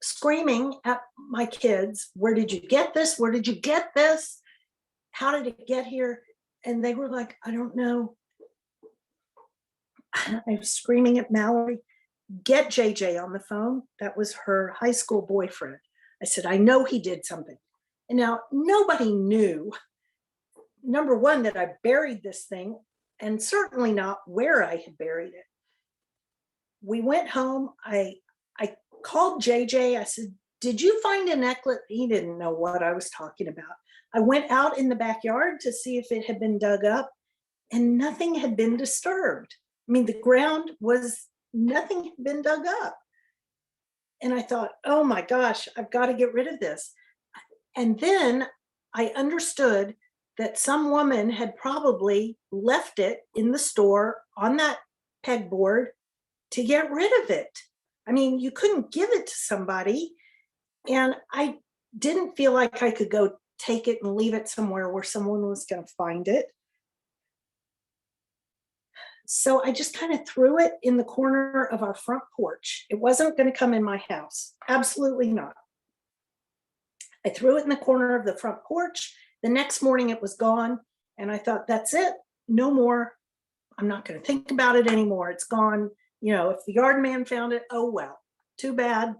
screaming at my kids, where did you get this? Where did you get this? How did it get here? And they were like, I don't know. I was screaming at Mallory, get JJ on the phone. That was her high school boyfriend. I said, I know he did something. And now nobody knew, number one, that I buried this thing, and certainly not where I had buried it. We went home. I called JJ. I said, did you find a necklace? He didn't know what I was talking about. I went out in the backyard to see if it had been dug up, and nothing had been disturbed. I mean, the ground was, nothing had been dug up. And I thought, oh my gosh, I've got to get rid of this. And then I understood that some woman had probably left it in the store on that pegboard to get rid of it. I mean, you couldn't give it to somebody. And I didn't feel like I could go take it and leave it somewhere where someone was going to find it. So I just kind of threw it in the corner of our front porch. It wasn't going to come in my house. Absolutely not. I threw it in the corner of the front porch. The next morning it was gone. And I thought, that's it. No more. I'm not going to think about it anymore. It's gone. You know, if the yard man found it, oh, well, too bad.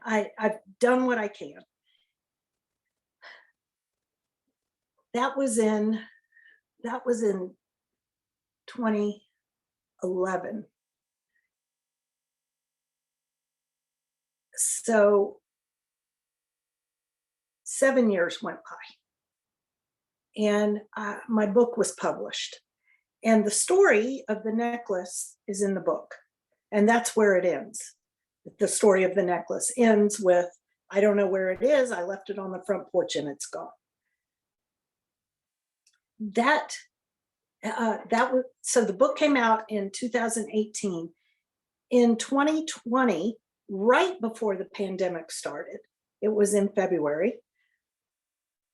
I've done what I can. That was in 2011. So 7 years went by, and my book was published. And the story of the necklace is in the book. And that's where it ends. The story of the necklace ends with, I don't know where it is. I left it on the front porch and it's gone. That was, so the book came out in 2018. In 2020, right before the pandemic started, it was in February,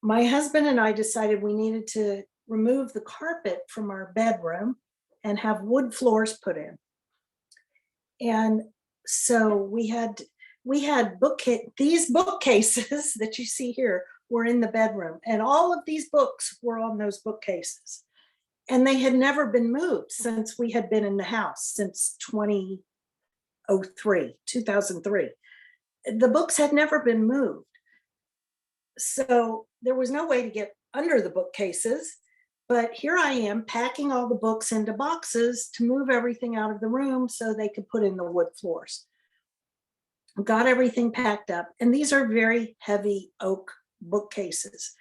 my husband and I decided we needed to remove the carpet from our bedroom and have wood floors put in. And so we had these bookcases that you see here were in the bedroom, and all of these books were on those bookcases. And they had never been moved since we had been in the house, since 2003. The books had never been moved. So there was no way to get under the bookcases, but here I am packing all the books into boxes to move everything out of the room so they could put in the wood floors. Got everything packed up, and these are very heavy oak bookcases.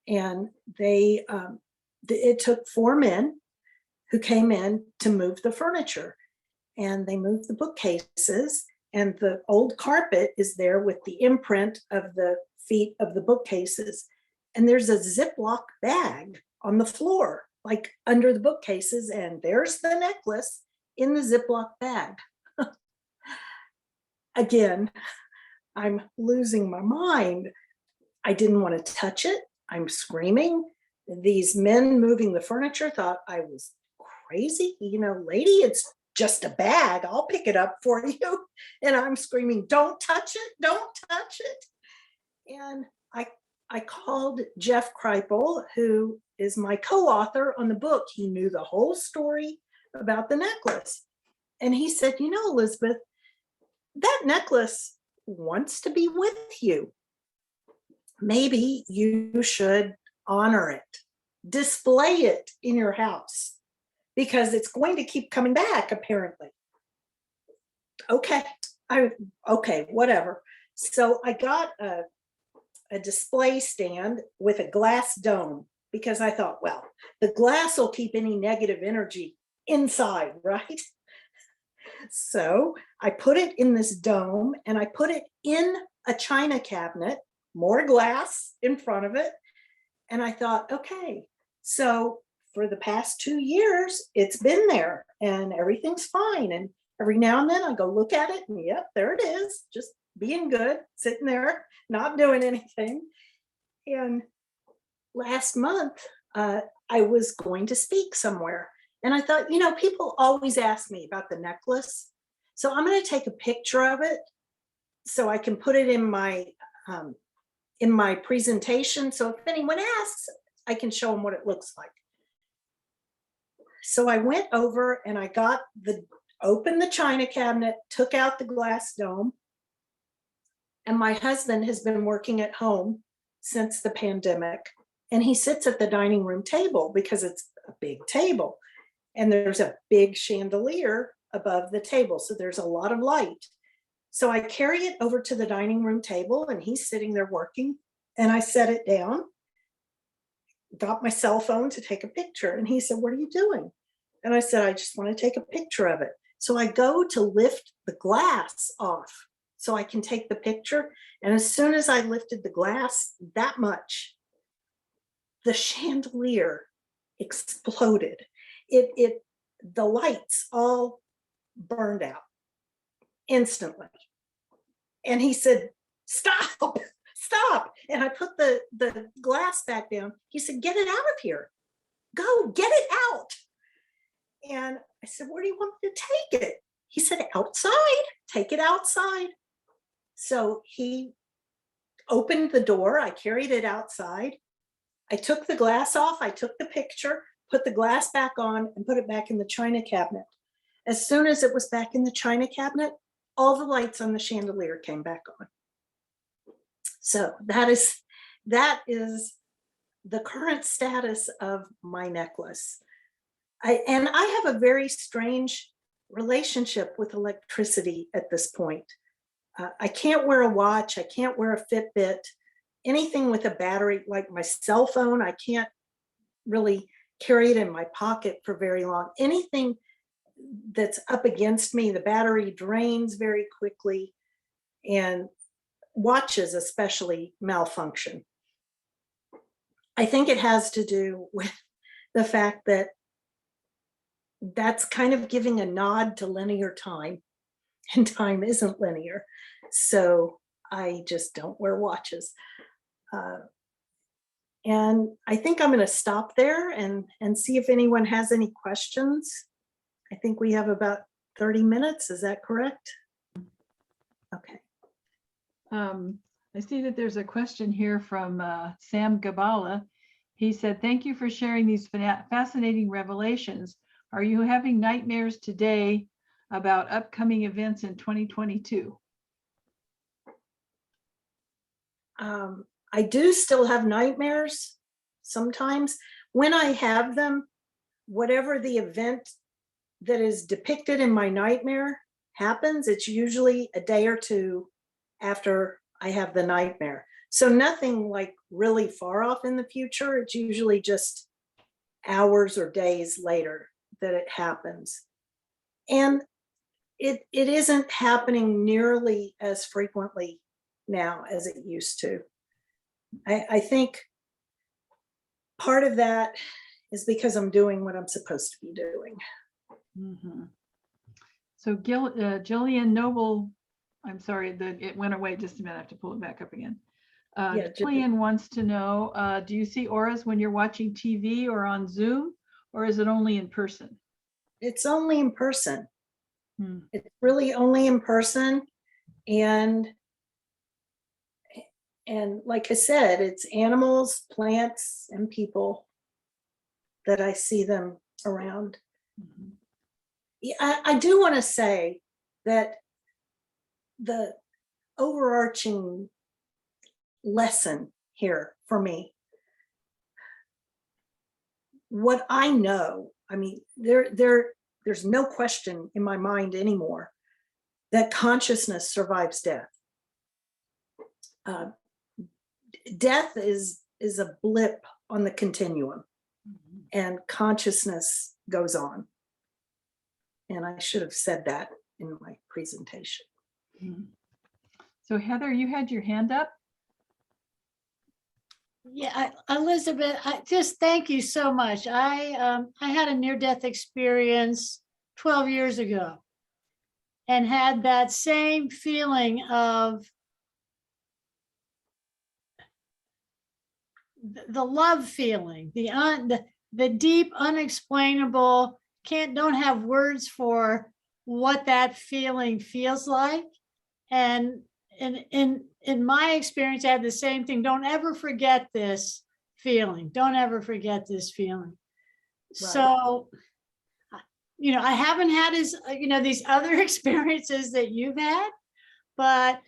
And it took 4 men who came in to move the furniture, and they moved the bookcases, and the old carpet is there with the imprint of the feet of the bookcases. And there's a Ziploc bag on the floor, like under the bookcases, and there's the necklace in the Ziploc bag. Again, I'm losing my mind. I didn't want to touch it. I'm screaming. These men moving the furniture thought I was crazy. You know, lady, it's just a bag. I'll pick it up for you. And I'm screaming, don't touch it. Don't touch it. And I called Jeff Kripal, who is my co-author on the book. He knew the whole story about the necklace. And he said, you know, Elizabeth, that necklace wants to be with you. Maybe you should honor it, display it in your house, because it's going to keep coming back, apparently. Okay, whatever. So I got a display stand with a glass dome, because I thought, well, the glass will keep any negative energy inside, right? So I put it in this dome, and I put it in a china cabinet, more glass in front of it. And I thought, okay, so for the past 2 years, it's been there and everything's fine. And every now and then I go look at it, and yep, there it is, just being good, sitting there, not doing anything. And last month, I was going to speak somewhere, And I thought, people always ask me about the necklace. So I'm going to take a picture of it so I can put it in my presentation. So if anyone asks, I can show them what it looks like. So I went over and I opened the china cabinet, took out the glass dome. And my husband has been working at home since the pandemic. And he sits at the dining room table because it's a big table. And there's a big chandelier above the table. So there's a lot of light. So I carry it over to the dining room table and he's sitting there working. And I set it down, got my cell phone to take a picture. And he said, "What are you doing?" And I said, "I just want to take a picture of it." So I go to lift the glass off so I can take the picture. And as soon as I lifted the glass that much, the chandelier exploded. The lights all burned out instantly. And he said, "Stop, stop." And I put the glass back down. He said, "Get it out of here. Go, get it out." And I said, "Where do you want me to take it?" He said, "Outside, take it outside." So he opened the door. I carried it outside. I took the glass off. I took the picture, put the glass back on, and put it back in the china cabinet. As soon as it was back in the china cabinet, all the lights on the chandelier came back on. So that is the current status of my necklace. I have a very strange relationship with electricity at this point. I can't wear a watch. I can't wear a Fitbit. Anything with a battery, like my cell phone, I can't really carry it in my pocket for very long. Anything that's up against me, the battery drains very quickly, and watches especially malfunction. I think it has to do with the fact that that's kind of giving a nod to linear time, and time isn't linear. So I just don't wear watches. And I think I'm going to stop there and see if anyone has any questions. I think we have about 30 minutes. Is that correct? Okay. I see that there's a question here from Sam Gabala. He said, "Thank you for sharing these fascinating revelations. Are you having nightmares today about upcoming events in 2022? I do still have nightmares sometimes. When I have them, whatever the event that is depicted in my nightmare happens, it's usually a day or two after I have the nightmare. So nothing like really far off in the future. It's usually just hours or days later that it happens. And it isn't happening nearly as frequently now as it used to. I think part of that is because I'm doing what I'm supposed to be doing. Mm-hmm. So Jillian Noble, I'm sorry, it went away just a minute. I have to pull it back up again. Yeah, Jillian wants to know, do you see auras when you're watching TV or on Zoom, or is it only in person? It's only in person. It's really only in person. And like I said, it's animals, plants, and people that I see them around. Mm-hmm. Yeah, I do want to say that the overarching lesson here for me, what I know, I mean, there's no question in my mind anymore that consciousness survives death. Death is a blip on the continuum, and consciousness goes on. And I should have said that in my presentation. So Heather, you had your hand up? Yeah, Elizabeth, just thank you so much. I had a near-death experience 12 years ago and had that same feeling of the love feeling, the deep, unexplainable, don't have words for what that feeling feels like. And in my experience, I had the same thing. Don't ever forget this feeling. Don't ever forget this feeling. Right. So, I haven't had these other experiences that you've had, but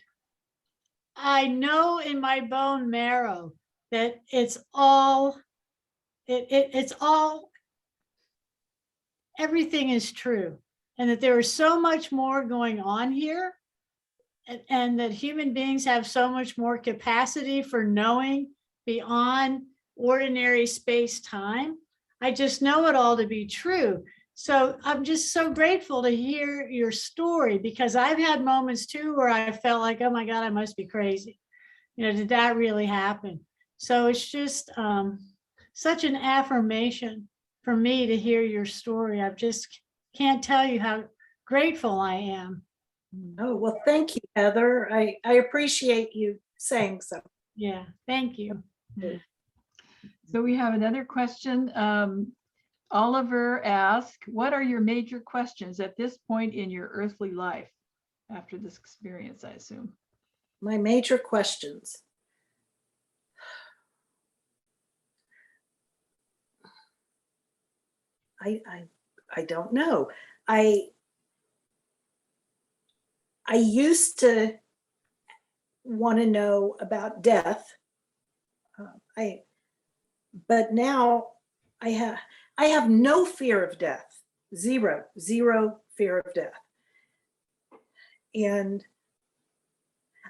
I know in my bone marrow that it's all everything is true, and that there is so much more going on here, and that human beings have so much more capacity for knowing beyond ordinary space-time. I just know it all to be true. So I'm just so grateful to hear your story, because I've had moments too where I felt like, oh my God, I must be crazy. Did that really happen? So it's just such an affirmation for me to hear your story. I just can't tell you how grateful I am. Oh, well, thank you, Heather. I appreciate you saying so. Yeah, thank you. So we have another question. Oliver asked, what are your major questions at this point in your earthly life after this experience, I assume? My major questions. I don't know. I used to want to know about death. But now I have no fear of death. Zero fear of death. And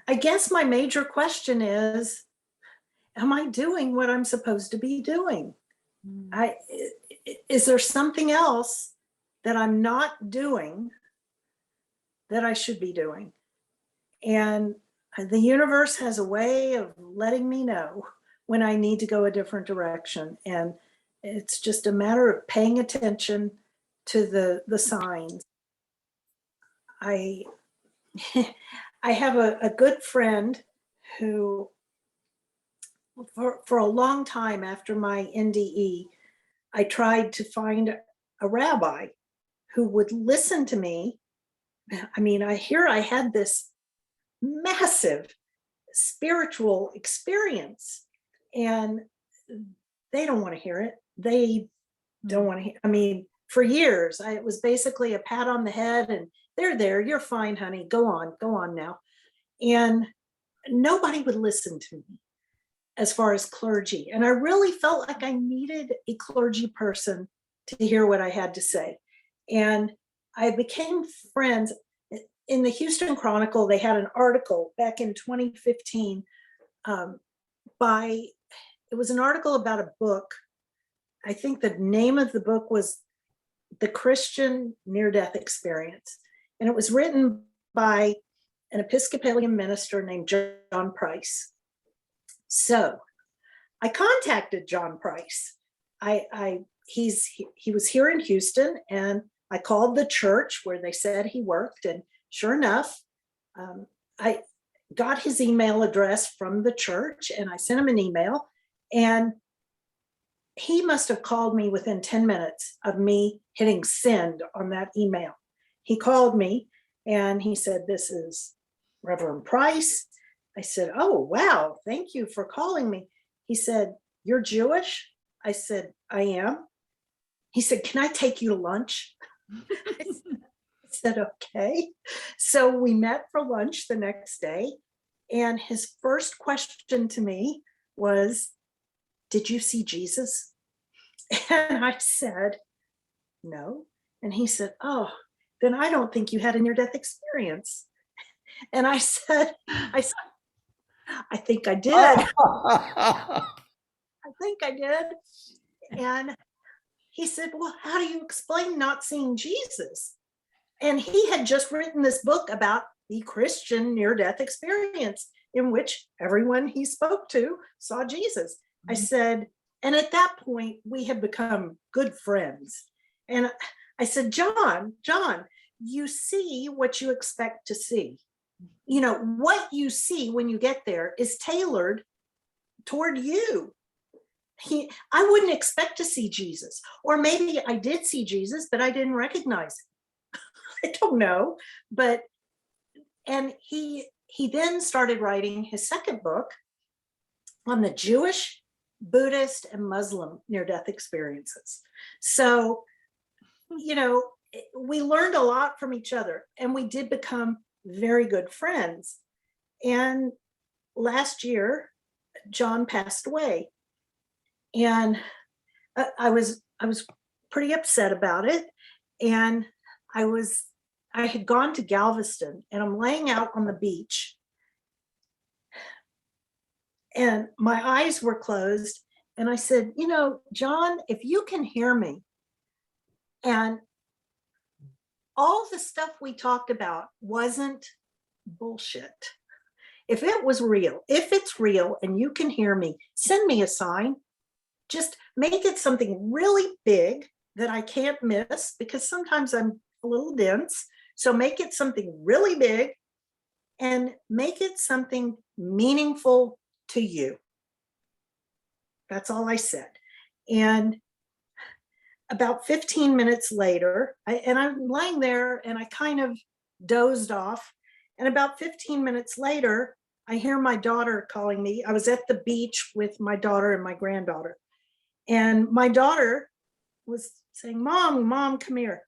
I guess my major question is, am I doing what I'm supposed to be doing? Is there something else that I'm not doing that I should be doing? And the universe has a way of letting me know when I need to go a different direction. And it's just a matter of paying attention to the signs. I have a good friend who, for a long time after my NDE, I tried to find a rabbi who would listen to me. I mean, I had this massive spiritual experience, and they don't want to hear it. They don't want to hear. I mean, for years, it was basically a pat on the head and there, you're fine, honey. Go on now. And nobody would listen to me as far as clergy. And I really felt like I needed a clergy person to hear what I had to say. And I became friends. In the Houston Chronicle, they had an article back in 2015 it was an article about a book. I think the name of the book was The Christian Near-Death Experience. And it was written by an Episcopalian minister named John Price. So I contacted John Price. He was here in Houston, and I called the church where they said he worked, and sure enough, I got his email address from the church, and I sent him an email, and he must have called me within 10 minutes of me hitting send on that email. He called me and he said, "This is Reverend Price." I said, "Oh, wow, thank you for calling me." He said, "You're Jewish?" I said, "I am." He said, "Can I take you to lunch?" I said, "Okay." So we met for lunch the next day, and his first question to me was, "Did you see Jesus?" And I said, "No." And he said, "Oh, then I don't think you had a near-death experience." And I said, I think I did. I think I did. And he said, "Well, how do you explain not seeing Jesus?" And he had just written this book about the Christian near-death experience, in which everyone he spoke to saw Jesus. I said, and at that point, we had become good friends. And I said, John, you see what you expect to see. You know, what you see when you get there is tailored toward you. I wouldn't expect to see Jesus, or maybe I did see Jesus, but I didn't recognize him. I don't know, and he then started writing his second book on the Jewish, Buddhist, and Muslim near-death experiences. So, we learned a lot from each other, and we did become very good friends. And last year, John passed away, and I was pretty upset about it. And I had gone to Galveston, and I'm laying out on the beach, and my eyes were closed, and I said, John, if you can hear me, and all the stuff we talked about wasn't bullshit. If it was real, if it's real and you can hear me, send me a sign. Just make it something really big that I can't miss, because sometimes I'm a little dense. So make it something really big, and make it something meaningful to you. That's all I said. And about 15 minutes later, I'm lying there, and I kind of dozed off. And about 15 minutes later, I hear my daughter calling me. I was at the beach with my daughter and my granddaughter. And my daughter was saying, Mom, come here.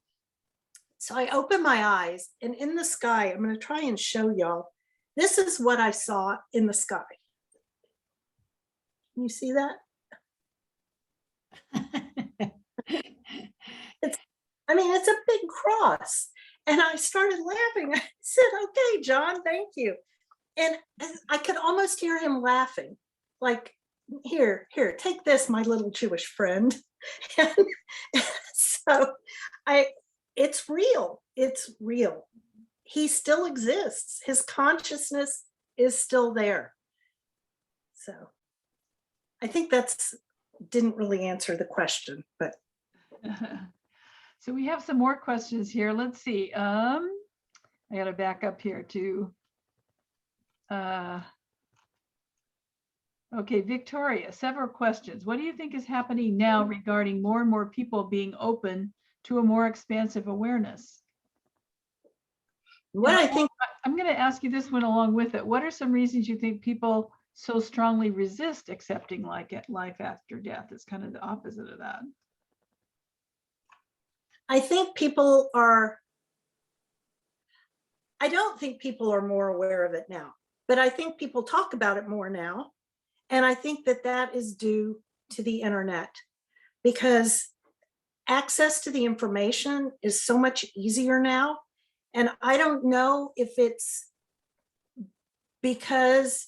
So I opened my eyes, and in the sky, I'm going to try and show y'all. This is what I saw in the sky. Can you see that? It's a big cross. And I started laughing. I said, okay, John, thank you. And I could almost hear him laughing, like, here, take this, my little Jewish friend. And so it's real. It's real. He still exists. His consciousness is still there. So I think didn't really answer the question, but. So we have some more questions here. Let's see. I got to back up here to. Okay, Victoria, several questions. What do you think is happening now regarding more and more people being open to a more expansive awareness? What I think, I'm going to ask you this one along with it. What are some reasons you think people so strongly resist accepting life after death? It's kind of the opposite of that. I don't think people are more aware of it now, but I think people talk about it more now. And I think that is due to the internet, because access to the information is so much easier now. And I don't know if it's because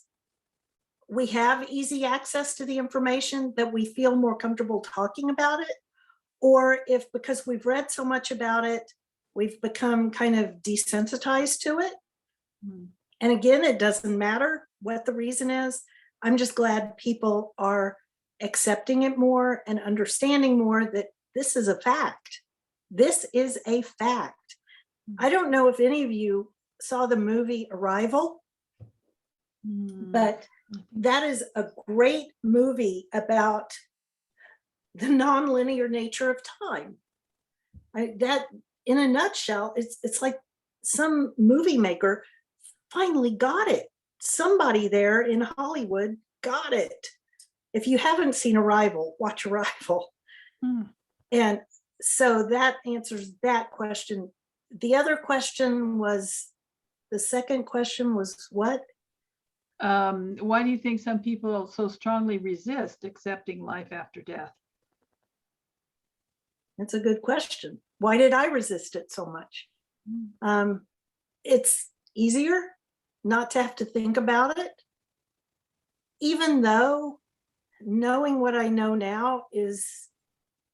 we have easy access to the information that we feel more comfortable talking about it, or if because we've read so much about it, we've become kind of desensitized to it. And again, it doesn't matter what the reason is. I'm just glad people are accepting it more and understanding more that this is a fact. This is a fact. I don't know if any of you saw the movie Arrival, but that is a great movie about the nonlinear nature of time. That, in a nutshell, it's like some movie maker finally got it. Somebody there in Hollywood got it. If you haven't seen Arrival, watch Arrival. And so that answers that question. The other question was, the second question was what? Why do you think some people so strongly resist accepting life after death? That's a good question. Why did I resist it so much? It's easier not to have to think about it, even though knowing what I know now is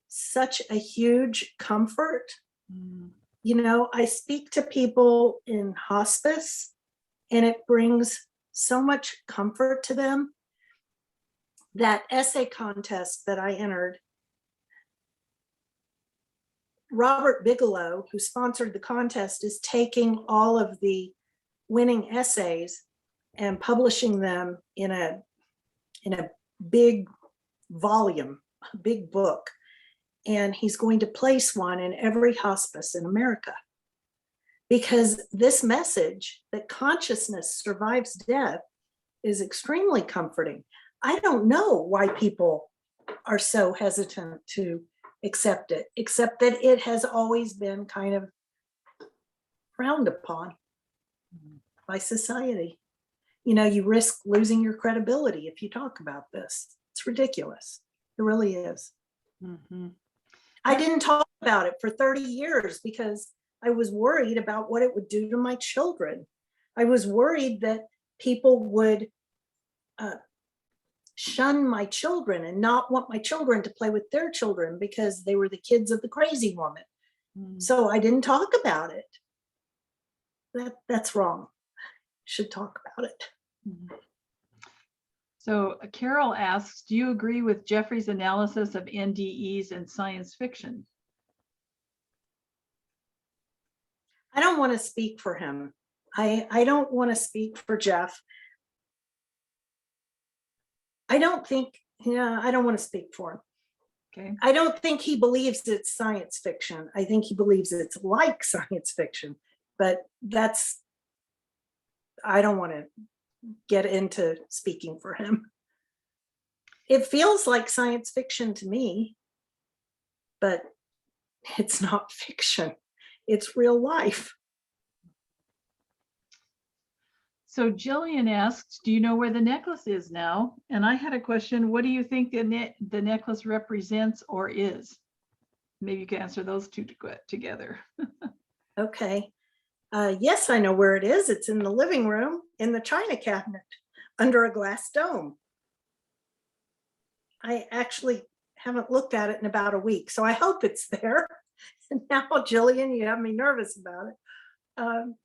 such a huge comfort. I speak to people in hospice, and it brings so much comfort to them. That essay contest that I entered, Robert Bigelow, who sponsored the contest, is taking all of the winning essays and publishing them in a big volume, a big book, and he's going to place one in every hospice in America. Because this message that consciousness survives death is extremely comforting. I don't know why people are so hesitant to accept it, except that it has always been kind of frowned upon by society. You know, you risk losing your credibility if you talk about this. It's ridiculous. It really is. Mhm. I didn't talk about it for 30 years because I was worried about what it would do to my children. I was worried that people would shun my children and not want my children to play with their children because they were the kids of the crazy woman. Mm. So I didn't talk about it. That's wrong. Should talk about it. Mhm. So Carol asks, do you agree with Jeffrey's analysis of NDEs and science fiction? I don't want to speak for him. I don't want to speak for Jeff. I don't think, I don't want to speak for him. Okay. I don't think he believes it's science fiction. I think he believes it's like science fiction, but I don't want to get into speaking for him. It feels like science fiction to me, but it's not fiction. It's real life. So Jillian asks, do you know where the necklace is now? And I had a question, what do you think the necklace represents or is? Maybe you can answer those two together. Okay. Yes, I know where it is. It's in the living room in the china cabinet under a glass dome. I actually haven't looked at it in about a week, so I hope it's there. And now, Jillian, you have me nervous about it.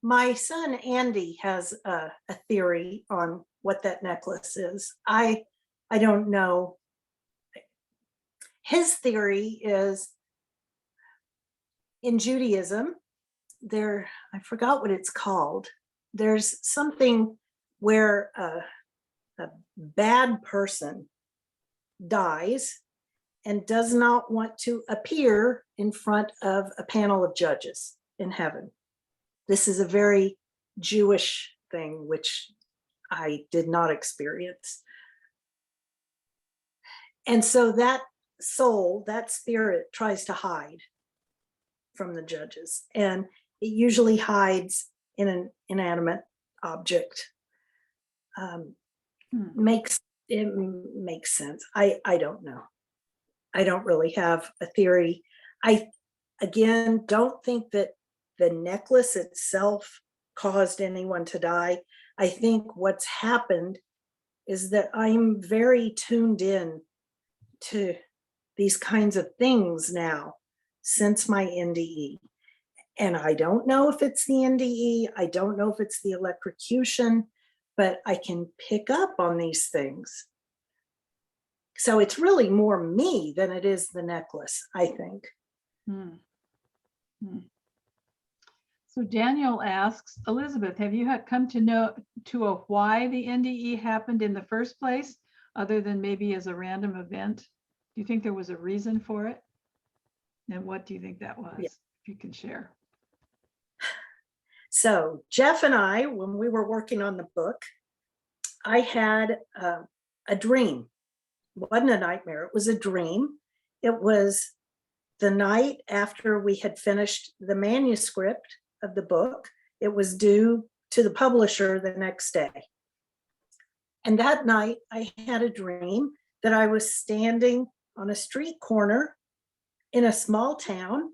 My son, Andy, has a theory on what that necklace is. I don't know. His theory is in Judaism, I forgot what it's called. There's something where a bad person dies and does not want to appear in front of a panel of judges in heaven. This is a very Jewish thing, which I did not experience. And so that soul, that spirit, tries to hide from the judges, and it usually hides in an inanimate object. Makes sense. I don't know. I don't really have a theory. I, again, don't think that the necklace itself caused anyone to die. I think what's happened is that I'm very tuned in to these kinds of things now since my NDE. And I don't know if it's the NDE, I don't know if it's the electrocution, but I can pick up on these things. So it's really more me than it is the necklace, I think. So Daniel asks, Elizabeth, have you come to know why the NDE happened in the first place, other than maybe as a random event? Do you think there was a reason for it? And what do you think that was? Yeah. If you can share. So Jeff and I, when we were working on the book, I had a dream. It wasn't a nightmare, it was a dream. It was the night after we had finished the manuscript of the book. It was due to the publisher the next day. And that night I had a dream that I was standing on a street corner in a small town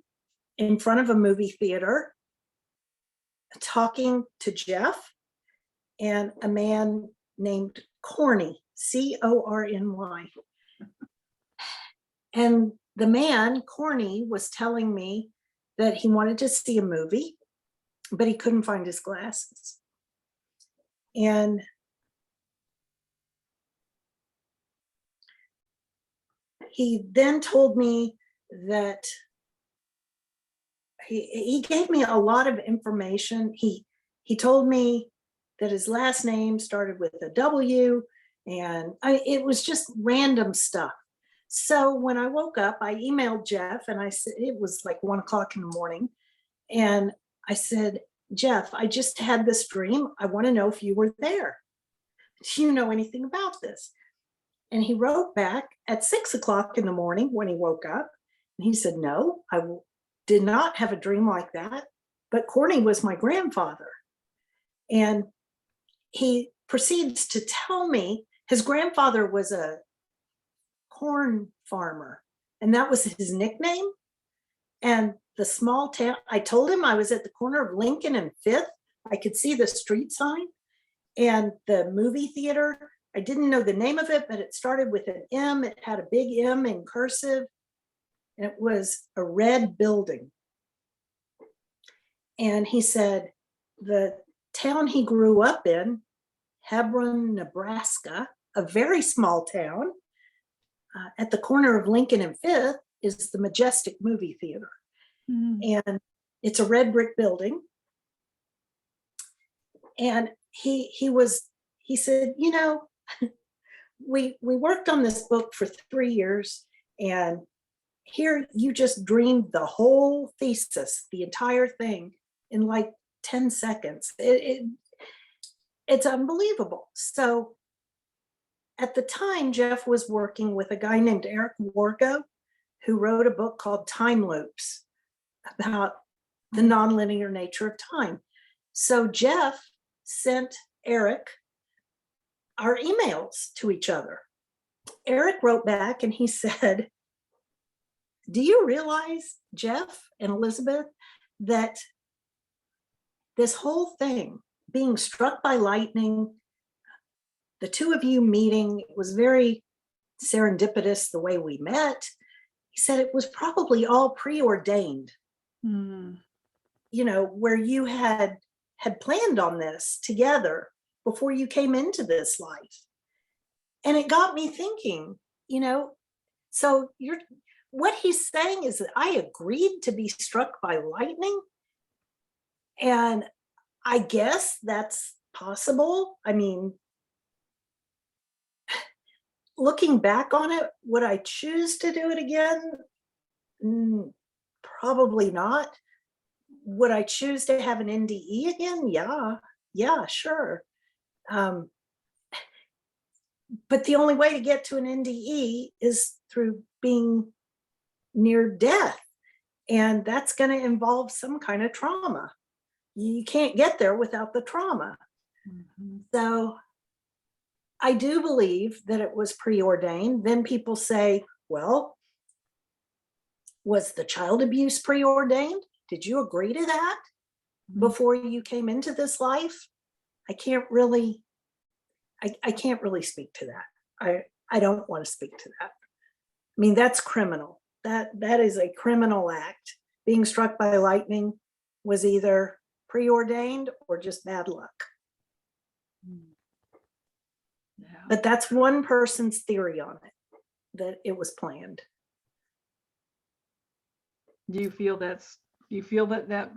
in front of a movie theater, talking to Jeff and a man named Corny, C-O-R-N-Y. And the man, Corny, was telling me that he wanted to see a movie, but he couldn't find his glasses. And he then told me that he gave me a lot of information. He told me that his last name started with a W, and it was just random stuff. So when I woke up, I emailed Jeff, and I said, it was like 1 o'clock in the morning, and I said, Jeff, I just had this dream. I want to know if you were there. Do you know anything about this? And he wrote back at 6 o'clock in the morning when he woke up. And he said, no, I did not have a dream like that. But Courtney was my grandfather. And he proceeds to tell me his grandfather was a corn farmer, and that was his nickname. And the small town, I told him I was at the corner of Lincoln and Fifth. I could see the street sign and the movie theater. I didn't know the name of it, but it started with an M. It had a big M in cursive. And it was a red building. And he said the town he grew up in, Hebron, Nebraska, a very small town, at the corner of Lincoln and Fifth is the Majestic movie theater. And it's a red brick building. And he said, you know, we worked on this book for 3 years, and here you just dreamed the whole thesis, the entire thing, in like 10 seconds. It's unbelievable. So at the time, Jeff was working with a guy named Eric Wargo, who wrote a book called Time Loops about the nonlinear nature of time. So Jeff sent Eric our emails to each other. Eric wrote back and he said, do you realize, Jeff and Elizabeth, that this whole thing, being struck by lightning, the two of you meeting, it was very serendipitous the way we met. He said it was probably all preordained. You know, where you had planned on this together before you came into this life. And it got me thinking, you know, so what he's saying is that I agreed to be struck by lightning. And I guess that's possible. I mean, looking back on it, would I choose to do it again? Probably not. Would I choose to have an NDE again? Yeah, sure. But the only way to get to an NDE is through being near death. And that's going to involve some kind of trauma. You can't get there without the trauma. So I do believe that it was preordained. Then people say, well, was the child abuse preordained? Did you agree to that before you came into this life? I can't really speak to that. I don't want to speak to that. I mean, that's criminal. That is a criminal act. Being struck by lightning was either preordained or just bad luck. Yeah. But that's one person's theory on it, that it was planned. Do you feel that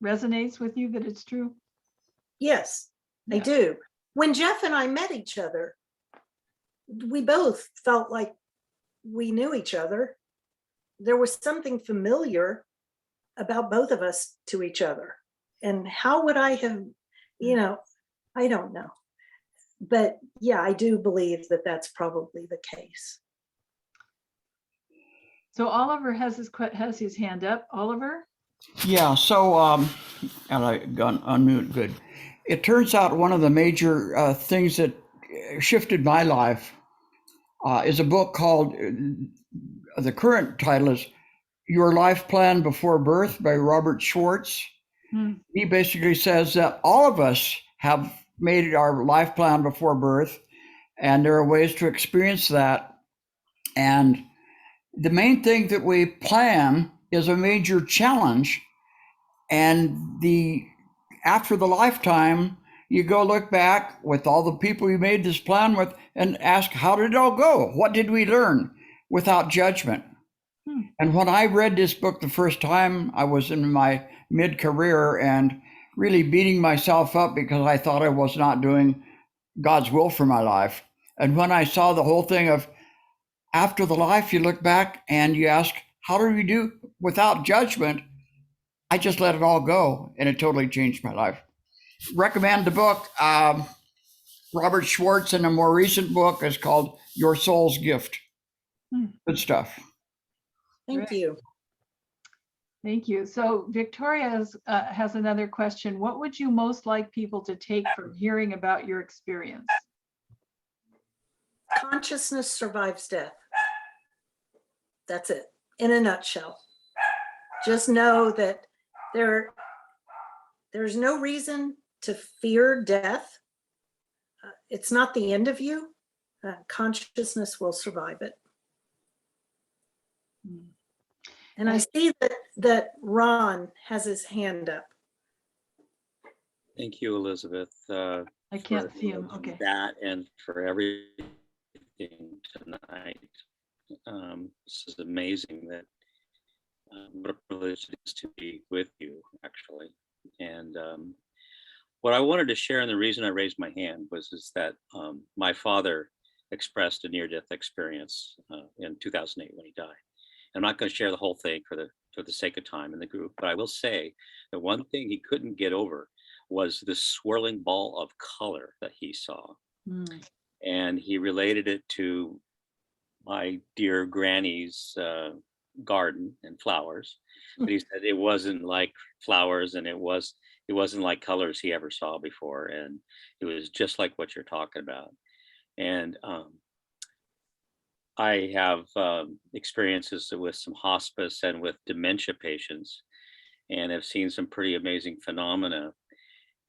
resonates with you, that it's true? Yes, I Yeah. do. When Jeff and I met each other, we both felt like we knew each other. There was something familiar about both of us to each other. And how would I have, you know, I don't know. But yeah, I do believe that that's probably the case. So Oliver has his hand up. Oliver? Yeah, so, and I got unmute, good. It turns out one of the major things that shifted my life is a book called, the current title is Your Life Plan Before Birth by Robert Schwartz. He basically says that all of us have made our life plan before birth, and there are ways to experience that. And the main thing that we plan is a major challenge. And after the lifetime, you go look back with all the people you made this plan with and ask, how did it all go? What did we learn? Without judgment. And when I read this book the first time, I was in my mid-career, and really beating myself up because I thought I was not doing God's will for my life. And when I saw the whole thing of after the life, you look back and you ask, how do we do without judgment? I just let it all go, and it totally changed my life. Recommend the book. Robert Schwartz, in a more recent book, is called Your Soul's Gift. Good stuff. Thank you. Thank you. So Victoria has another question. What would you most like people to take from hearing about your experience? Consciousness survives death. That's it, in a nutshell. Just know that there's no reason to fear death. It's not the end of you. Consciousness will survive it. And I see that Ron has his hand up. Thank you, Elizabeth. I can't see him. for Okay. That and for everything tonight. This is amazing that what a privilege it is to be with you, actually. And what I wanted to share, and the reason I raised my hand is that my father expressed a near-death experience in 2008 when he died. I'm not going to share the whole thing for the sake of time in the group, but I will say that one thing he couldn't get over was the swirling ball of color that he saw. And he related it to my dear granny's garden and flowers. But he said it wasn't like flowers, and it wasn't like colors he ever saw before. And it was just like what you're talking about. And I have experiences with some hospice and with dementia patients, and have seen some pretty amazing phenomena.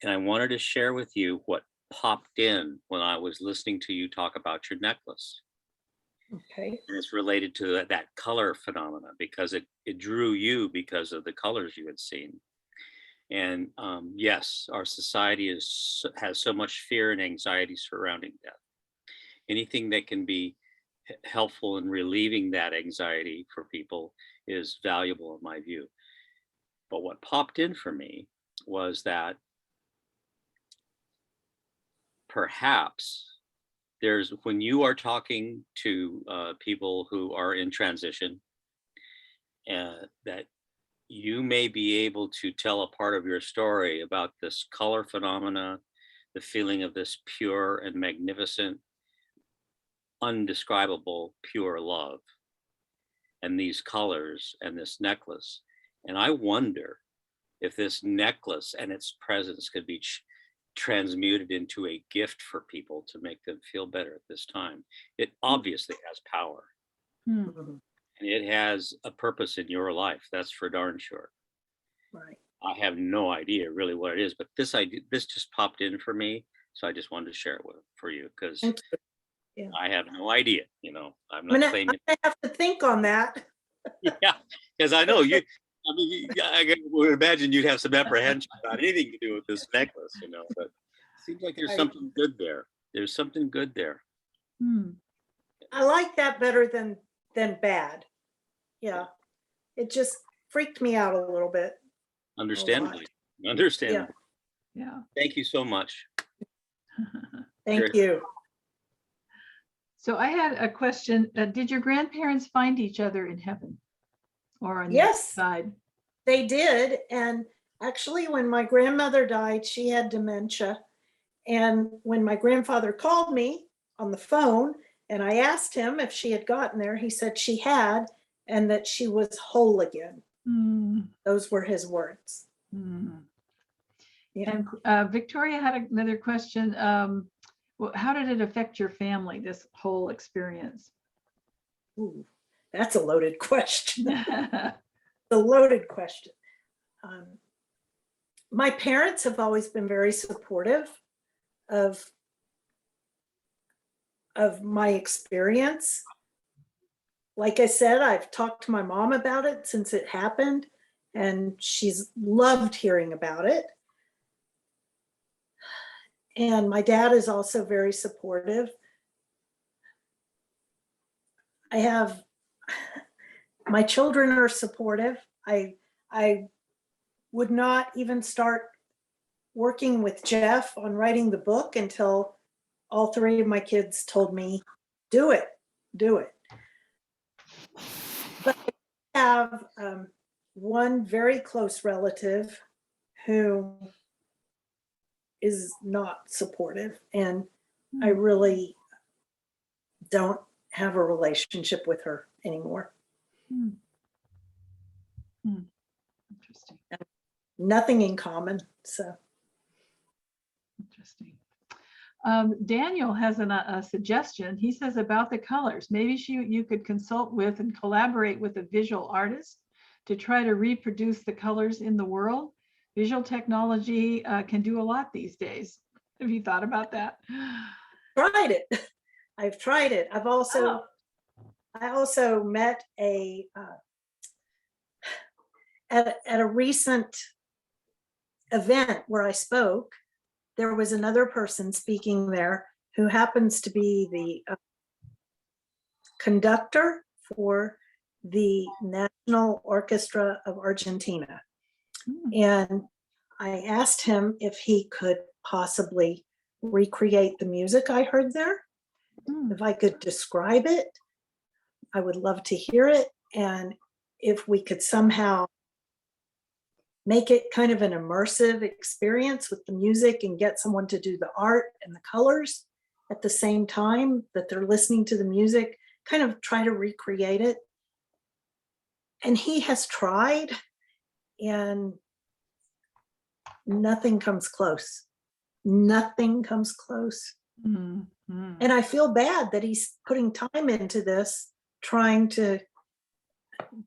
And I wanted to share with you what popped in when I was listening to you talk about your necklace. Okay. And it's related to that color phenomena, because it drew you because of the colors you had seen. And yes, our society has so much fear and anxiety surrounding death. Anything that can be helpful in relieving that anxiety for people is valuable in my view. But what popped in for me was that perhaps when you are talking to people who are in transition, that you may be able to tell a part of your story about this color phenomena, the feeling of this pure and magnificent, undescribable, pure love, and these colors and this necklace. And I wonder if this necklace and its presence could be transmuted into a gift for people to make them feel better at this time. It obviously has power. Mhm. And it has a purpose in your life. That's for darn sure. Right. I have no idea really what it is, but this just popped in for me. So I just wanted to share it for you, because Thank you. Yeah. I have no idea, I'm I'm not gonna claiming. have to think on that. Yeah, because I know you, I would imagine you'd have some apprehension about anything to do with this necklace, but it seems like there's Right. something good there. There's something good there. I like that better than bad. Yeah. It just freaked me out a little bit. Understandably. Yeah. Thank you so much. Thank you. So I had a question. Did your grandparents find each other in heaven or on the Yes. side? They did. And actually, when my grandmother died, she had dementia. And when my grandfather called me on the phone and I asked him if she had gotten there, he said she had, and that she was whole again. Those were his words. Yeah. And Victoria had another question. How did it affect your family, this whole experience? Ooh, that's a loaded question. A loaded question. My parents have always been very supportive of my experience. Like I said, I've talked to my mom about it since it happened, and she's loved hearing about it. And my dad is also very supportive. My children are supportive. I would not even start working with Jeff on writing the book until all three of my kids told me, do it, do it. But I have one very close relative who is not supportive, and I really don't have a relationship with her anymore. Interesting. Nothing in common. So Interesting. Daniel has a suggestion. He says about the colors. Maybe you could consult with and collaborate with a visual artist to try to reproduce the colors in the world. Visual technology can do a lot these days. Have you thought about that? tried it. I've tried it. I also met at a recent event where I spoke. There was another person speaking there who happens to be the conductor for the National Orchestra of Argentina. And I asked him if he could possibly recreate the music I heard there. If I could describe it, I would love to hear it. And if we could somehow make it kind of an immersive experience with the music and get someone to do the art and the colors at the same time that they're listening to the music, kind of try to recreate it. And he has tried, and nothing comes close. Nothing comes close. And I feel bad that he's putting time into this, trying to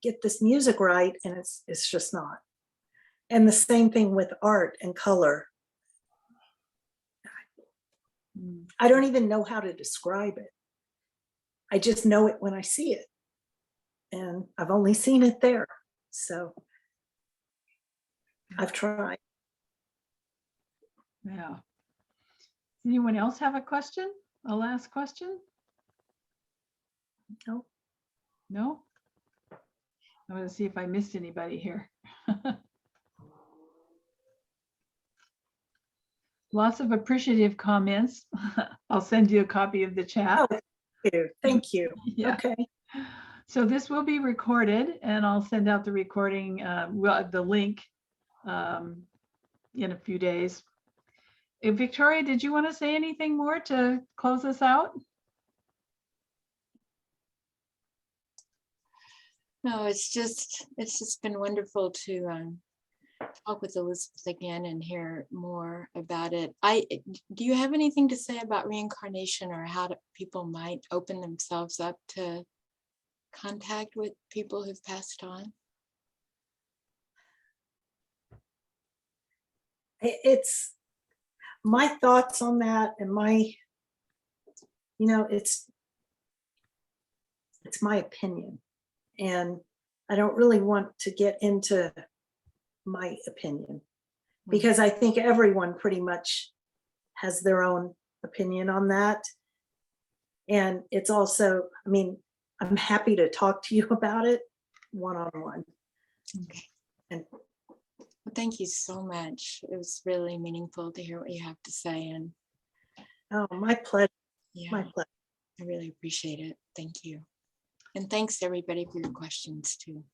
get this music right, and it's just not. And the same thing with art and color. I don't even know how to describe it. I just know it when I see it. And I've only seen it there. So I've tried. Yeah. Anyone else have a question? A last question? No. No? I'm going to see if I missed anybody here. Lots of appreciative comments. I'll send you a copy of the chat. Oh, thank you. Yeah. Okay. So this will be recorded, and I'll send out the recording, the link in a few days. Victoria, did you want to say anything more to close us out? No, it's just been wonderful to talk with Elizabeth again and hear more about it. Do you have anything to say about reincarnation, or how people might open themselves up to contact with people who've passed on? It's my thoughts on that, and it's my opinion, and I don't really want to get into my opinion, because I think everyone pretty much has their own opinion on that. And it's also, I'm happy to talk to you about it one-on-one. Okay. And well, thank you so much. It was really meaningful to hear what you have to say. And oh, my pleasure. Yeah, My pleasure. I really appreciate it. Thank you. And thanks everybody for your questions too.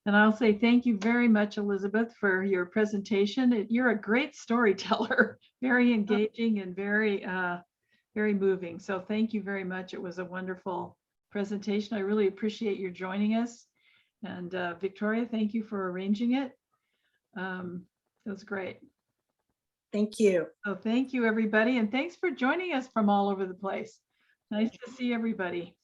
And I'll say thank you very much, Elizabeth, for your presentation. You're a great storyteller, very engaging and very, very moving. So thank you very much. It was a wonderful presentation. I really appreciate your joining us. And Victoria, thank you for arranging it. It was great. Thank you. So thank you, everybody. And thanks for joining us from all over the place. Nice to see everybody.